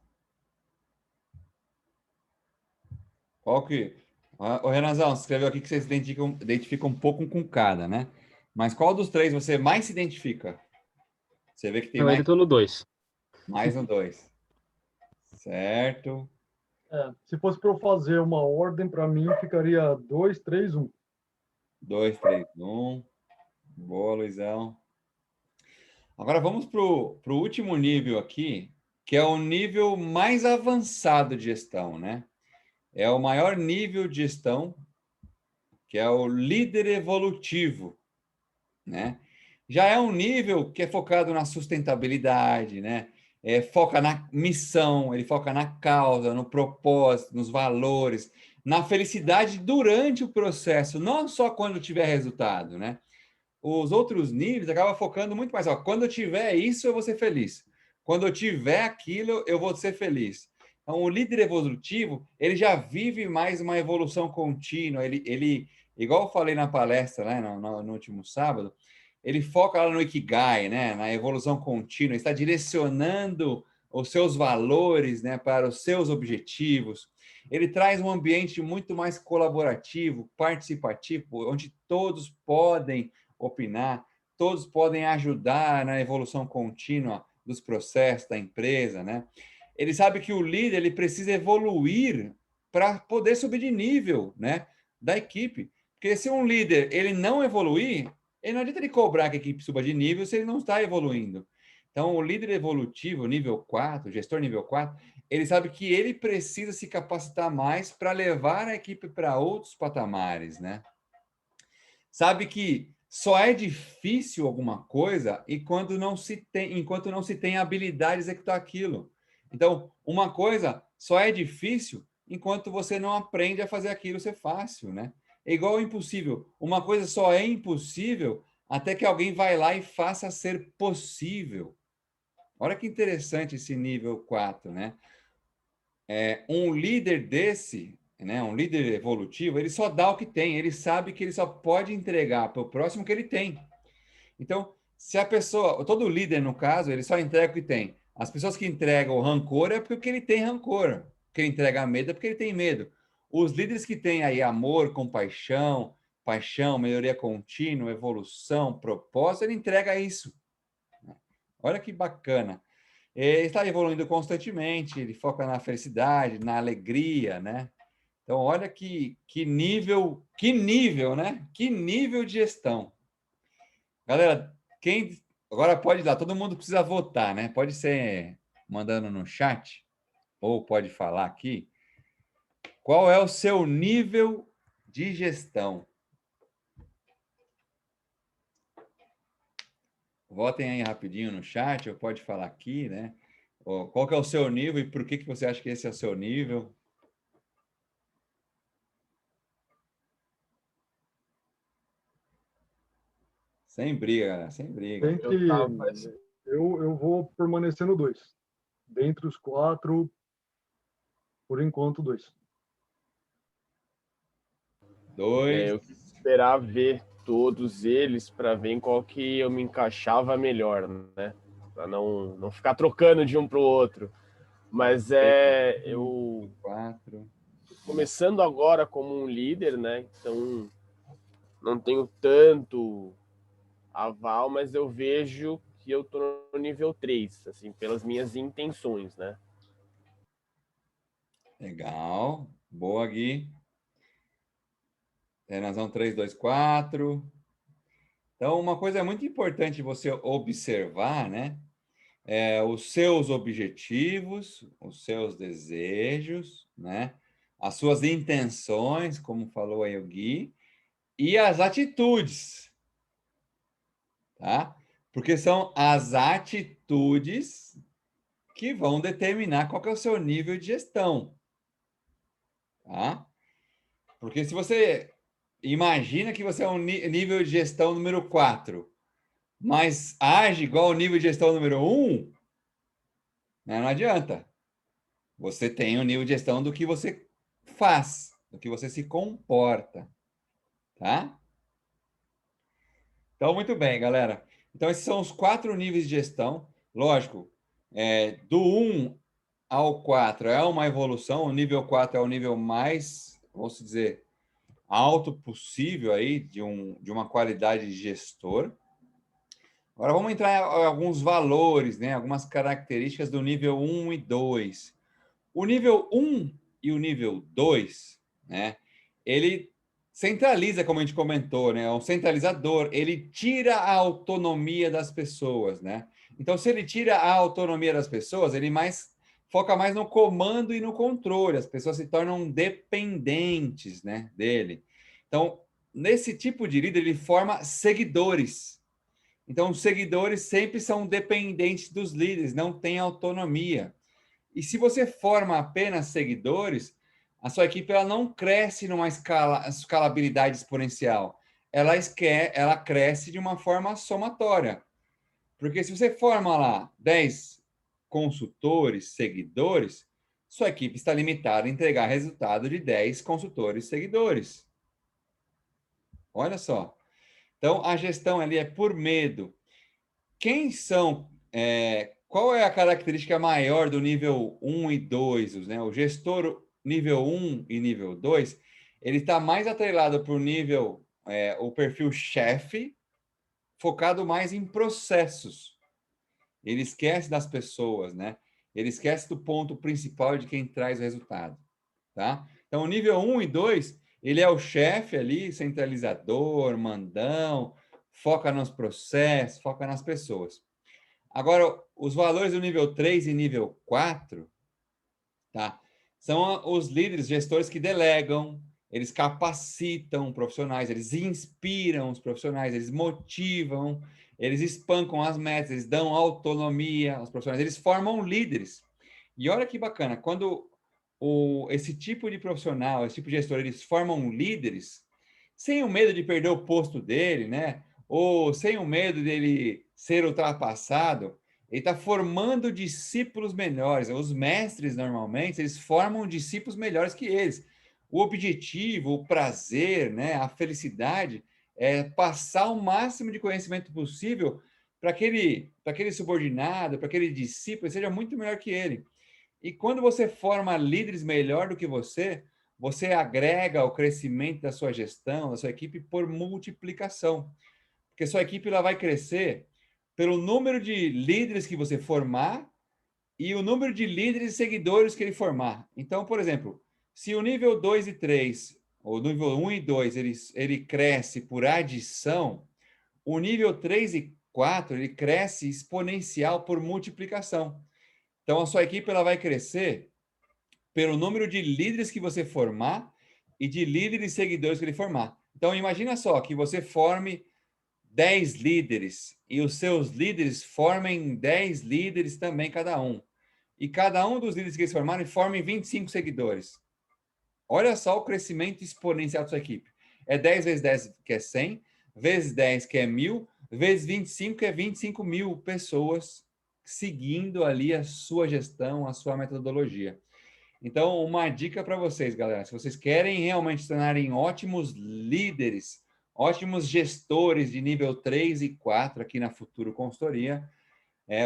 Qual que... Ô, Renanzão, você escreveu aqui que você se identifica um pouco com cada, né? Mas qual dos três você mais se identifica? Você vê que tem Eu mais... ainda tô no 2. Mais no 2. Certo. Se fosse para eu fazer uma ordem, para mim ficaria 2, 3, 1. 2, 3, 1. Boa, Luizão. Agora vamos para o último nível aqui, que é o nível mais avançado de gestão, né? É o maior nível de gestão, que é o líder evolutivo, né? Já é um nível que é focado na sustentabilidade, né? Foca na missão, ele foca na causa, no propósito, nos valores, na felicidade durante o processo, não só quando tiver resultado, né? Os outros níveis acabam focando muito mais, quando eu tiver isso, eu vou ser feliz. Quando eu tiver aquilo, eu vou ser feliz. Então, o líder evolutivo, ele já vive mais uma evolução contínua, ele igual eu falei na palestra, né, no último sábado, ele foca lá no Ikigai, né, na evolução contínua, está direcionando os seus valores, né, para os seus objetivos. Ele traz um ambiente muito mais colaborativo, participativo, onde todos podem opinar, todos podem ajudar na evolução contínua dos processos da empresa, né? Ele sabe que o líder ele precisa evoluir para poder subir de nível, né, da equipe. Porque se um líder ele não evoluir, ele não adianta ele cobrar que a equipe suba de nível se ele não está evoluindo. Então, o líder evolutivo, nível 4, gestor nível 4, ele sabe que ele precisa se capacitar mais para levar a equipe para outros patamares, né? Sabe que só é difícil alguma coisa enquanto não se tem habilidade de executar aquilo. Então, uma coisa só é difícil enquanto você não aprende a fazer aquilo ser fácil, né? É igual ao impossível. Uma coisa só é impossível até que alguém vai lá e faça ser possível. Olha que interessante esse nível 4, né? Um líder desse, né, um líder evolutivo, ele só dá o que tem, ele sabe que ele só pode entregar para o próximo o que ele tem. Então, se a pessoa, todo líder no caso, ele só entrega o que tem. As pessoas que entregam rancor é porque ele tem rancor. Quem entrega medo é porque ele tem medo. Os líderes que têm aí amor, compaixão, paixão, melhoria contínua, evolução, propósito, ele entrega isso. Olha que bacana. Ele está evoluindo constantemente, ele foca na felicidade, na alegria, né? Então, olha que nível, né? Que nível de gestão. Galera, agora pode ir lá, todo mundo precisa votar, né? Pode ser mandando no chat, ou pode falar aqui. Qual é o seu nível de gestão? Votem aí rapidinho no chat, ou pode falar aqui, né? Qual que é o seu nível e por que você acha que esse é o seu nível? Sem briga, galera, sem briga. Eu vou permanecer no 2. Dentre os 4, por enquanto, 2. 2. Eu quis esperar ver todos eles para ver em qual que eu me encaixava melhor, né? Para não ficar trocando de um para o outro. Mas eu 4. Começando agora como um líder, né? Então não tenho tanto aval, mas eu vejo que eu tô no nível 3, assim, pelas minhas intenções, né? Legal. Boa, Gui. Renazão 3, 2, 4. Então, uma coisa muito importante você observar, né? Os seus objetivos, os seus desejos, né? As suas intenções, como falou aí o Gui, e as atitudes, tá? Porque são as atitudes que vão determinar qual que é o seu nível de gestão, tá? Porque se você imagina que você é um nível de gestão número 4, mas age igual ao nível de gestão número 1, né, não adianta. Você tem o nível de gestão do que você faz, do que você se comporta, tá? Então, muito bem, galera. Então, esses são os 4 níveis de gestão. Lógico, do 1 ao 4 é uma evolução. O nível 4 é o nível mais, vamos dizer, alto possível aí de uma qualidade de gestor. Agora vamos entrar em alguns valores, né? Algumas características do nível 1 e 2. O nível 1 e o nível 2, né? Ele centraliza, como a gente comentou, né? É um centralizador, ele tira a autonomia das pessoas, né? Então, se ele tira a autonomia das pessoas, ele foca mais no comando e no controle. As pessoas se tornam dependentes, né, dele. Então, nesse tipo de líder, ele forma seguidores. Então, os seguidores sempre são dependentes dos líderes, não têm autonomia. E se você forma apenas seguidores, a sua equipe ela não cresce numa escalabilidade exponencial. Ela cresce de uma forma somatória. Porque se você forma lá 10 consultores, seguidores, sua equipe está limitada a entregar resultado de 10 consultores, seguidores. Olha só. Então, a gestão ali é por medo. Qual é a característica maior do nível 1 e 2? Né? O gestor nível 1 e nível 2, ele está mais atrelado para o nível, o perfil chefe, focado mais em processos. Ele esquece das pessoas, né? Ele esquece do ponto principal de quem traz o resultado, tá? Então, o nível 1 e 2, ele é o chefe ali, centralizador, mandão, foca nos processos, foca nas pessoas. Agora, os valores do nível 3 e nível 4, tá? São os líderes, gestores que delegam, eles capacitam profissionais, eles inspiram os profissionais, eles motivam, eles espancam as metas, eles dão autonomia aos profissionais, eles formam líderes. E olha que bacana, quando esse tipo de profissional, esse tipo de gestor, eles formam líderes, sem o medo de perder o posto dele, né? Ou sem o medo dele ser ultrapassado, ele está formando discípulos melhores. Os mestres, normalmente, eles formam discípulos melhores que eles. O objetivo, o prazer, né, a felicidade é passar o máximo de conhecimento possível para aquele subordinado, para aquele discípulo, seja muito melhor que ele. E quando você forma líderes melhor do que você agrega o crescimento da sua gestão, da sua equipe por multiplicação. Porque sua equipe ela vai crescer pelo número de líderes que você formar e o número de líderes e seguidores que ele formar. Então, por exemplo, se o nível 2 e 3, ou nível 1 e 2, ele cresce por adição, o nível 3 e 4, ele cresce exponencial por multiplicação. Então, a sua equipe ela vai crescer pelo número de líderes que você formar e de líderes e seguidores que ele formar. Então, imagina só que você forme 10 líderes e os seus líderes formem 10 líderes também cada um. E cada um dos líderes que eles formarem formem 25 seguidores. Olha só o crescimento exponencial da sua equipe. É 10 vezes 10 que é 100, vezes 10 que é 1.000, vezes 25 que é 25 mil pessoas seguindo ali a sua gestão, a sua metodologia. Então, uma dica para vocês, galera. Se vocês querem realmente se tornarem ótimos líderes, ótimos gestores de nível 3 e 4 aqui na Futuro Consultoria,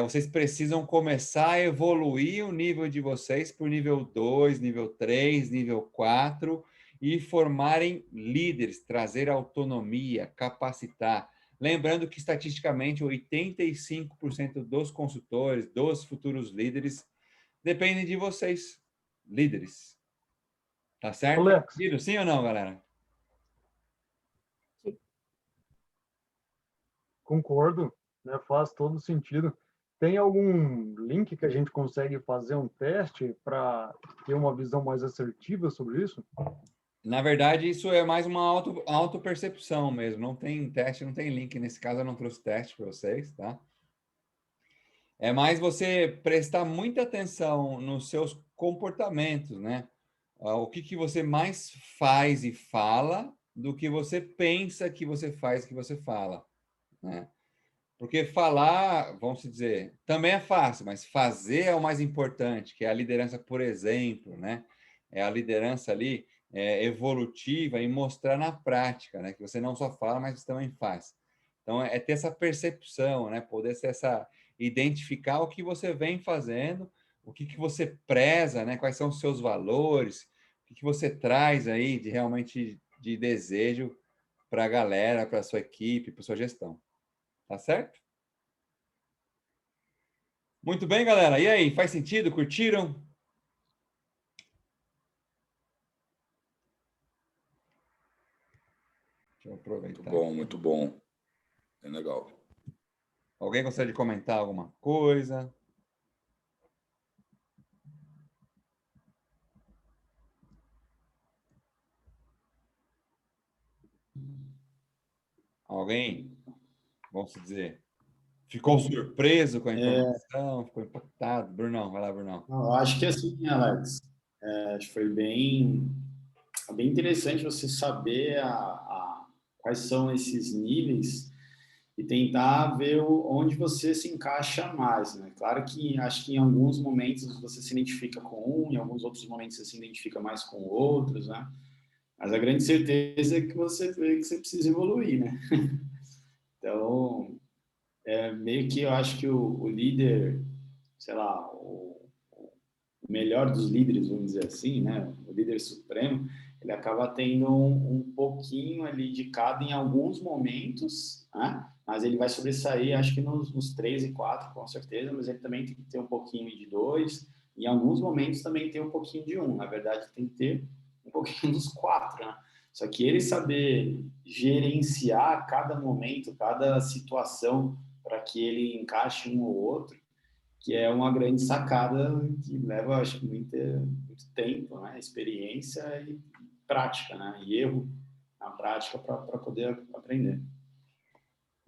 vocês precisam começar a evoluir o nível de vocês para o nível 2, nível 3, nível 4 e formarem líderes, trazer autonomia, capacitar. Lembrando que, estatisticamente, 85% dos consultores, dos futuros líderes, dependem de vocês, líderes. Tá certo? Alex. Sim ou não, galera? Concordo, né? Faz todo sentido. Tem algum link que a gente consegue fazer um teste para ter uma visão mais assertiva sobre isso? Na verdade, isso é mais uma autopercepção mesmo. Não tem teste, não tem link. Nesse caso, eu não trouxe teste para vocês, tá? É mais você prestar muita atenção nos seus comportamentos, né? O que você mais faz e fala do que você pensa que você faz e que você fala, né? Porque falar, vamos dizer, também é fácil, mas fazer é o mais importante, que é a liderança, por exemplo, né? É a liderança ali evolutiva e mostrar na prática, né? Que você não só fala, mas você também faz. Então, é ter essa percepção, né? Poder ser identificar o que você vem fazendo, o que você preza, né? Quais são os seus valores, o que você traz aí de realmente de desejo para a galera, para a sua equipe, para a sua gestão. Tá certo? Muito bem, galera. E aí, faz sentido? Curtiram? Deixa eu aproveitar. Muito bom, muito bom. Bem legal. Alguém gostaria de comentar alguma coisa? Alguém? Vamos dizer, ficou surpreso com a informação, ficou impactado? Brunão, vai lá, Brunão. Eu acho que assim, Alex, acho que foi bem interessante você saber quais são esses níveis e tentar ver onde você se encaixa mais, né? Claro que acho que em alguns momentos você se identifica com um, em alguns outros momentos você se identifica mais com outros, né? Mas a grande certeza é que você vê que você precisa evoluir, né? Então, meio que eu acho que o líder, sei lá, o melhor dos líderes, vamos dizer assim, né? O líder supremo, ele acaba tendo um pouquinho ali de cada em alguns momentos, né? Mas ele vai sobressair, acho que nos 3 e 4, com certeza, mas ele também tem que ter um pouquinho de 2, e em alguns momentos também tem um pouquinho de 1. Na verdade, tem que ter um pouquinho dos 4, né? Só que ele saber gerenciar cada momento, cada situação, para que ele encaixe um ou outro, que é uma grande sacada que leva, acho que, muito tempo, né? Experiência e prática, né? E erro na prática para poder aprender.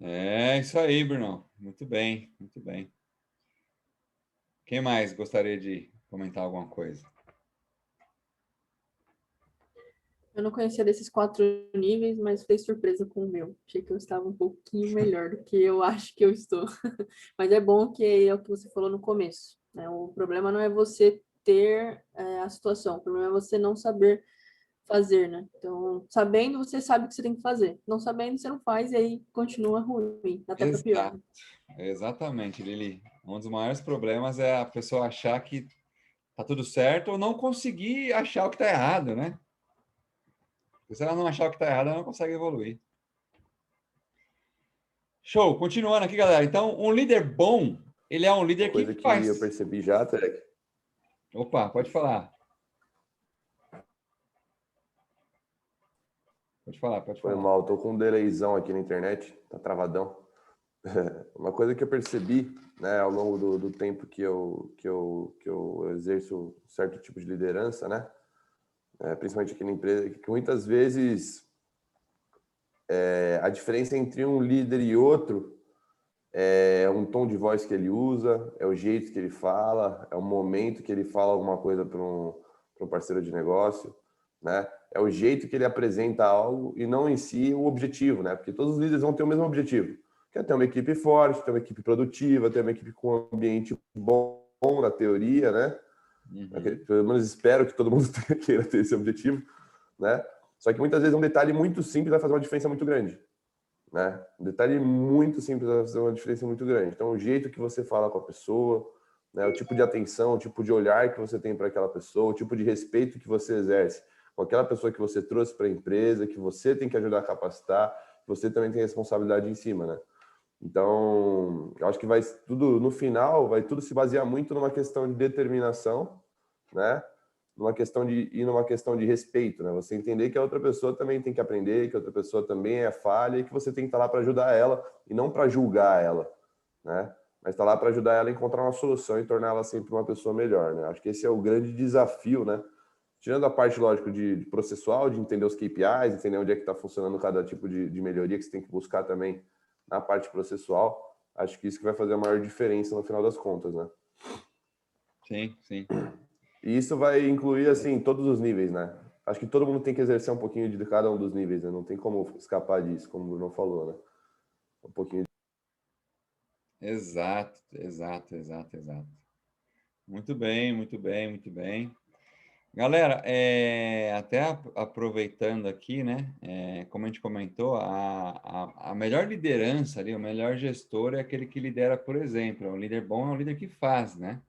É isso aí, Brunão. Muito bem, muito bem. Quem mais gostaria de comentar alguma coisa? Eu não conhecia desses 4 níveis, mas fiquei surpresa com o meu. Achei que eu estava um pouquinho melhor do que eu acho que eu estou. Mas é bom que é o que você falou no começo, né? O problema não é você ter a situação, o problema é você não saber fazer, né? Então, sabendo, você sabe o que você tem que fazer. Não sabendo, você não faz e aí continua ruim, até para pior. Exatamente, Lili. Um dos maiores problemas é a pessoa achar que tá tudo certo ou não conseguir achar o que tá errado, né? Porque se ela não achar o que tá errado, ela não consegue evoluir. Show! Continuando aqui, galera. Então, um líder bom, ele é um líder que faz... eu percebi já, Terek. Opa, pode falar. Pode falar. Foi mal, tô com um delayzão aqui na internet, tá travadão. Uma coisa que eu percebi, né, ao longo do tempo que eu exerço um certo tipo de liderança, né, principalmente aqui na empresa, que muitas vezes a diferença entre um líder e outro é um tom de voz que ele usa, é o jeito que ele fala, é o momento que ele fala alguma coisa para um parceiro de negócio, né? É o jeito que ele apresenta algo e não em si o objetivo, né? Porque todos os líderes vão ter o mesmo objetivo, que é ter uma equipe forte, ter uma equipe produtiva, ter uma equipe com um ambiente bom na teoria, né? Pelo menos espero que todo mundo queira ter esse objetivo, né? Só que muitas vezes um detalhe muito simples vai fazer uma diferença muito grande, né? Um detalhe muito simples vai fazer uma diferença muito grande. Então, o jeito que você fala com a pessoa, né? O tipo de atenção, o tipo de olhar que você tem para aquela pessoa, o tipo de respeito que você exerce com aquela pessoa que você trouxe para a empresa, que você tem que ajudar a capacitar, você também tem responsabilidade em cima, né? Então, eu acho que vai tudo, no final, vai tudo se basear muito numa questão de determinação, né? Numa questão de respeito, né? Você entender que a outra pessoa também tem que aprender, que a outra pessoa também é falha e que você tem que estar lá para ajudar ela e não para julgar ela, né? Mas estar lá para ajudar ela a encontrar uma solução e tornar ela sempre uma pessoa melhor, né? Acho que esse é o grande desafio, né? Tirando a parte, lógico, de processual, de entender os KPIs, entender onde é que está funcionando cada tipo de melhoria que você tem que buscar também na parte processual, acho que isso que vai fazer a maior diferença no final das contas, né? Sim, sim. E isso vai incluir, assim, todos os níveis, né? Acho que todo mundo tem que exercer um pouquinho de cada um dos níveis, né? Não tem como escapar disso, como o Bruno falou, né? Um pouquinho. Exato, exato, exato, exato. Muito bem, muito bem, muito bem. Galera, até aproveitando aqui, né? Como a gente comentou, a melhor liderança ali, o melhor gestor é aquele que lidera por exemplo. Um líder bom é um líder que faz, né?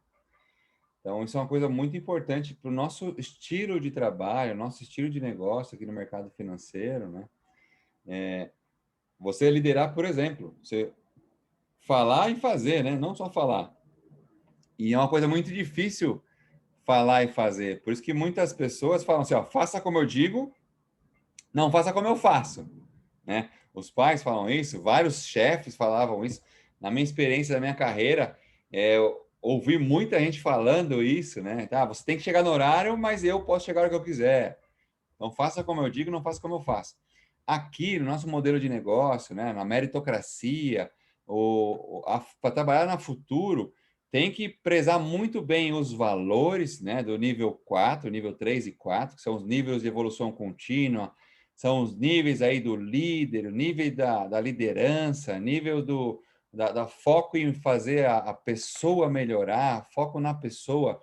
Então, isso é uma coisa muito importante para o nosso estilo de trabalho, nosso estilo de negócio aqui no mercado financeiro, né? Você liderar, por exemplo, você falar e fazer, né? Não só falar. E é uma coisa muito difícil falar e fazer. Por isso que muitas pessoas falam assim, ó, faça como eu digo, não faça como eu faço, né? Os pais falam isso, vários chefes falavam isso. Na minha experiência, da minha carreira, eu ouvi muita gente falando isso, né? Tá, você tem que chegar no horário, mas eu posso chegar a hora que eu quiser. Então, faça como eu digo, não faça como eu faço. Aqui, no nosso modelo de negócio, né, na meritocracia, para trabalhar na Futuro, tem que prezar muito bem os valores, né, do nível 4, nível 3 e 4, que são os níveis de evolução contínua, são os níveis aí do líder, o nível da liderança, nível da foco em fazer a pessoa melhorar, foco na pessoa,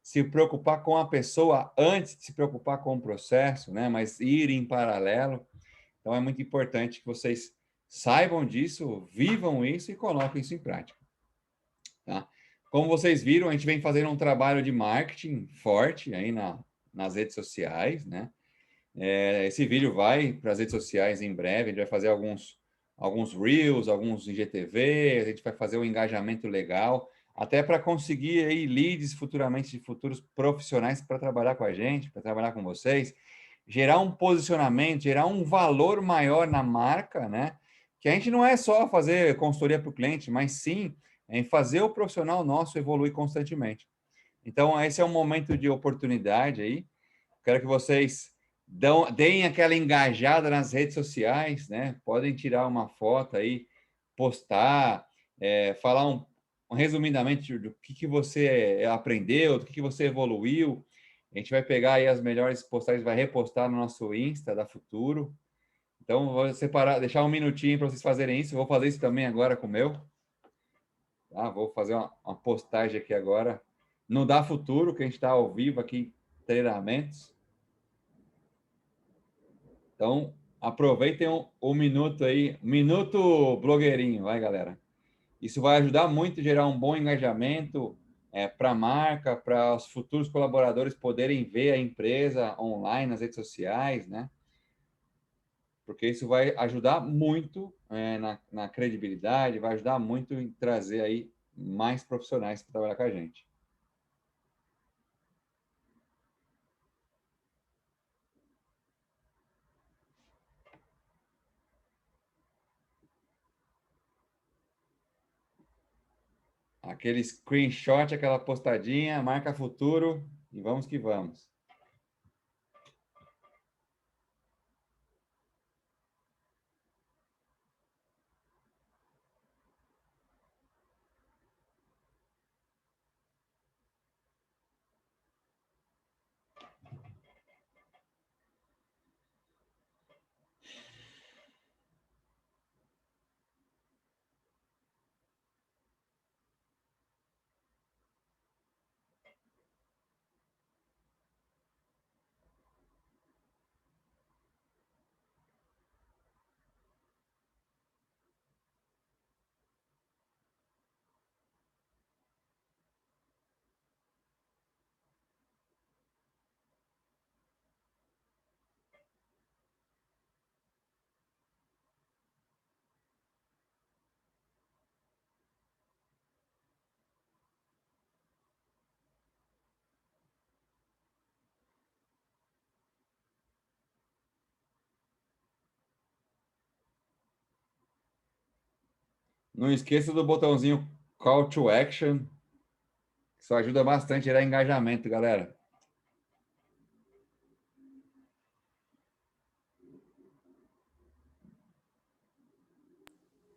se preocupar com a pessoa antes de se preocupar com o processo, né? Mas ir em paralelo. Então, é muito importante que vocês saibam disso, vivam isso e coloquem isso em prática. Tá? Como vocês viram, a gente vem fazendo um trabalho de marketing forte aí nas redes sociais, né? Esse vídeo vai para as redes sociais em breve, a gente vai fazer alguns Reels, alguns IGTV, a gente vai fazer um engajamento legal, até para conseguir aí leads futuramente de futuros profissionais para trabalhar com a gente, para trabalhar com vocês, gerar um posicionamento, gerar um valor maior na marca, né? Que a gente não é só fazer consultoria para o cliente, mas sim em fazer o profissional nosso evoluir constantemente. Então, esse é um momento de oportunidade aí. Quero que vocês deem aquela engajada nas redes sociais, né? Podem tirar uma foto aí, postar, falar resumidamente do que você aprendeu, do que você evoluiu. A gente vai pegar aí as melhores postagens, vai repostar no nosso Insta da Futuro. Então, vou separar, deixar um minutinho para vocês fazerem isso. Vou fazer isso também agora com o meu. Tá? Vou fazer uma postagem aqui agora no Da Futuro, que a gente está ao vivo aqui em treinamentos. Então, aproveitem um minuto aí, minuto blogueirinho, vai, galera. Isso vai ajudar muito a gerar um bom engajamento para a marca, para os futuros colaboradores poderem ver a empresa online, nas redes sociais, né? Porque isso vai ajudar muito na credibilidade, vai ajudar muito em trazer aí mais profissionais para trabalhar com a gente. Aquele screenshot, aquela postadinha, marca Futuro e vamos que vamos. Não esqueça do botãozinho Call to Action. Isso ajuda bastante a gerar engajamento, galera.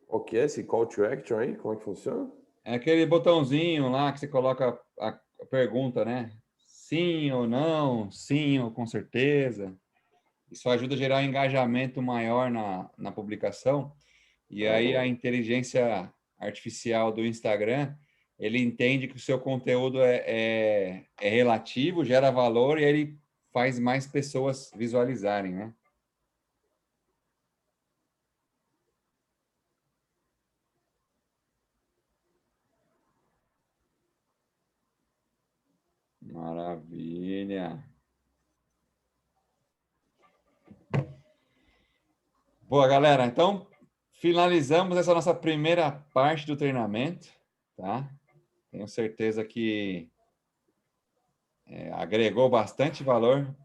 O que é esse Call to Action aí? Como é que funciona? É aquele botãozinho lá que você coloca a pergunta, né? Sim ou não, sim ou com certeza. Isso ajuda a gerar um engajamento maior na publicação. E aí a inteligência artificial do Instagram, ele entende que o seu conteúdo é relativo, gera valor e aí ele faz mais pessoas visualizarem, né? Maravilha. Boa, galera. Então, finalizamos essa nossa primeira parte do treinamento, tá? Tenho certeza que agregou bastante valor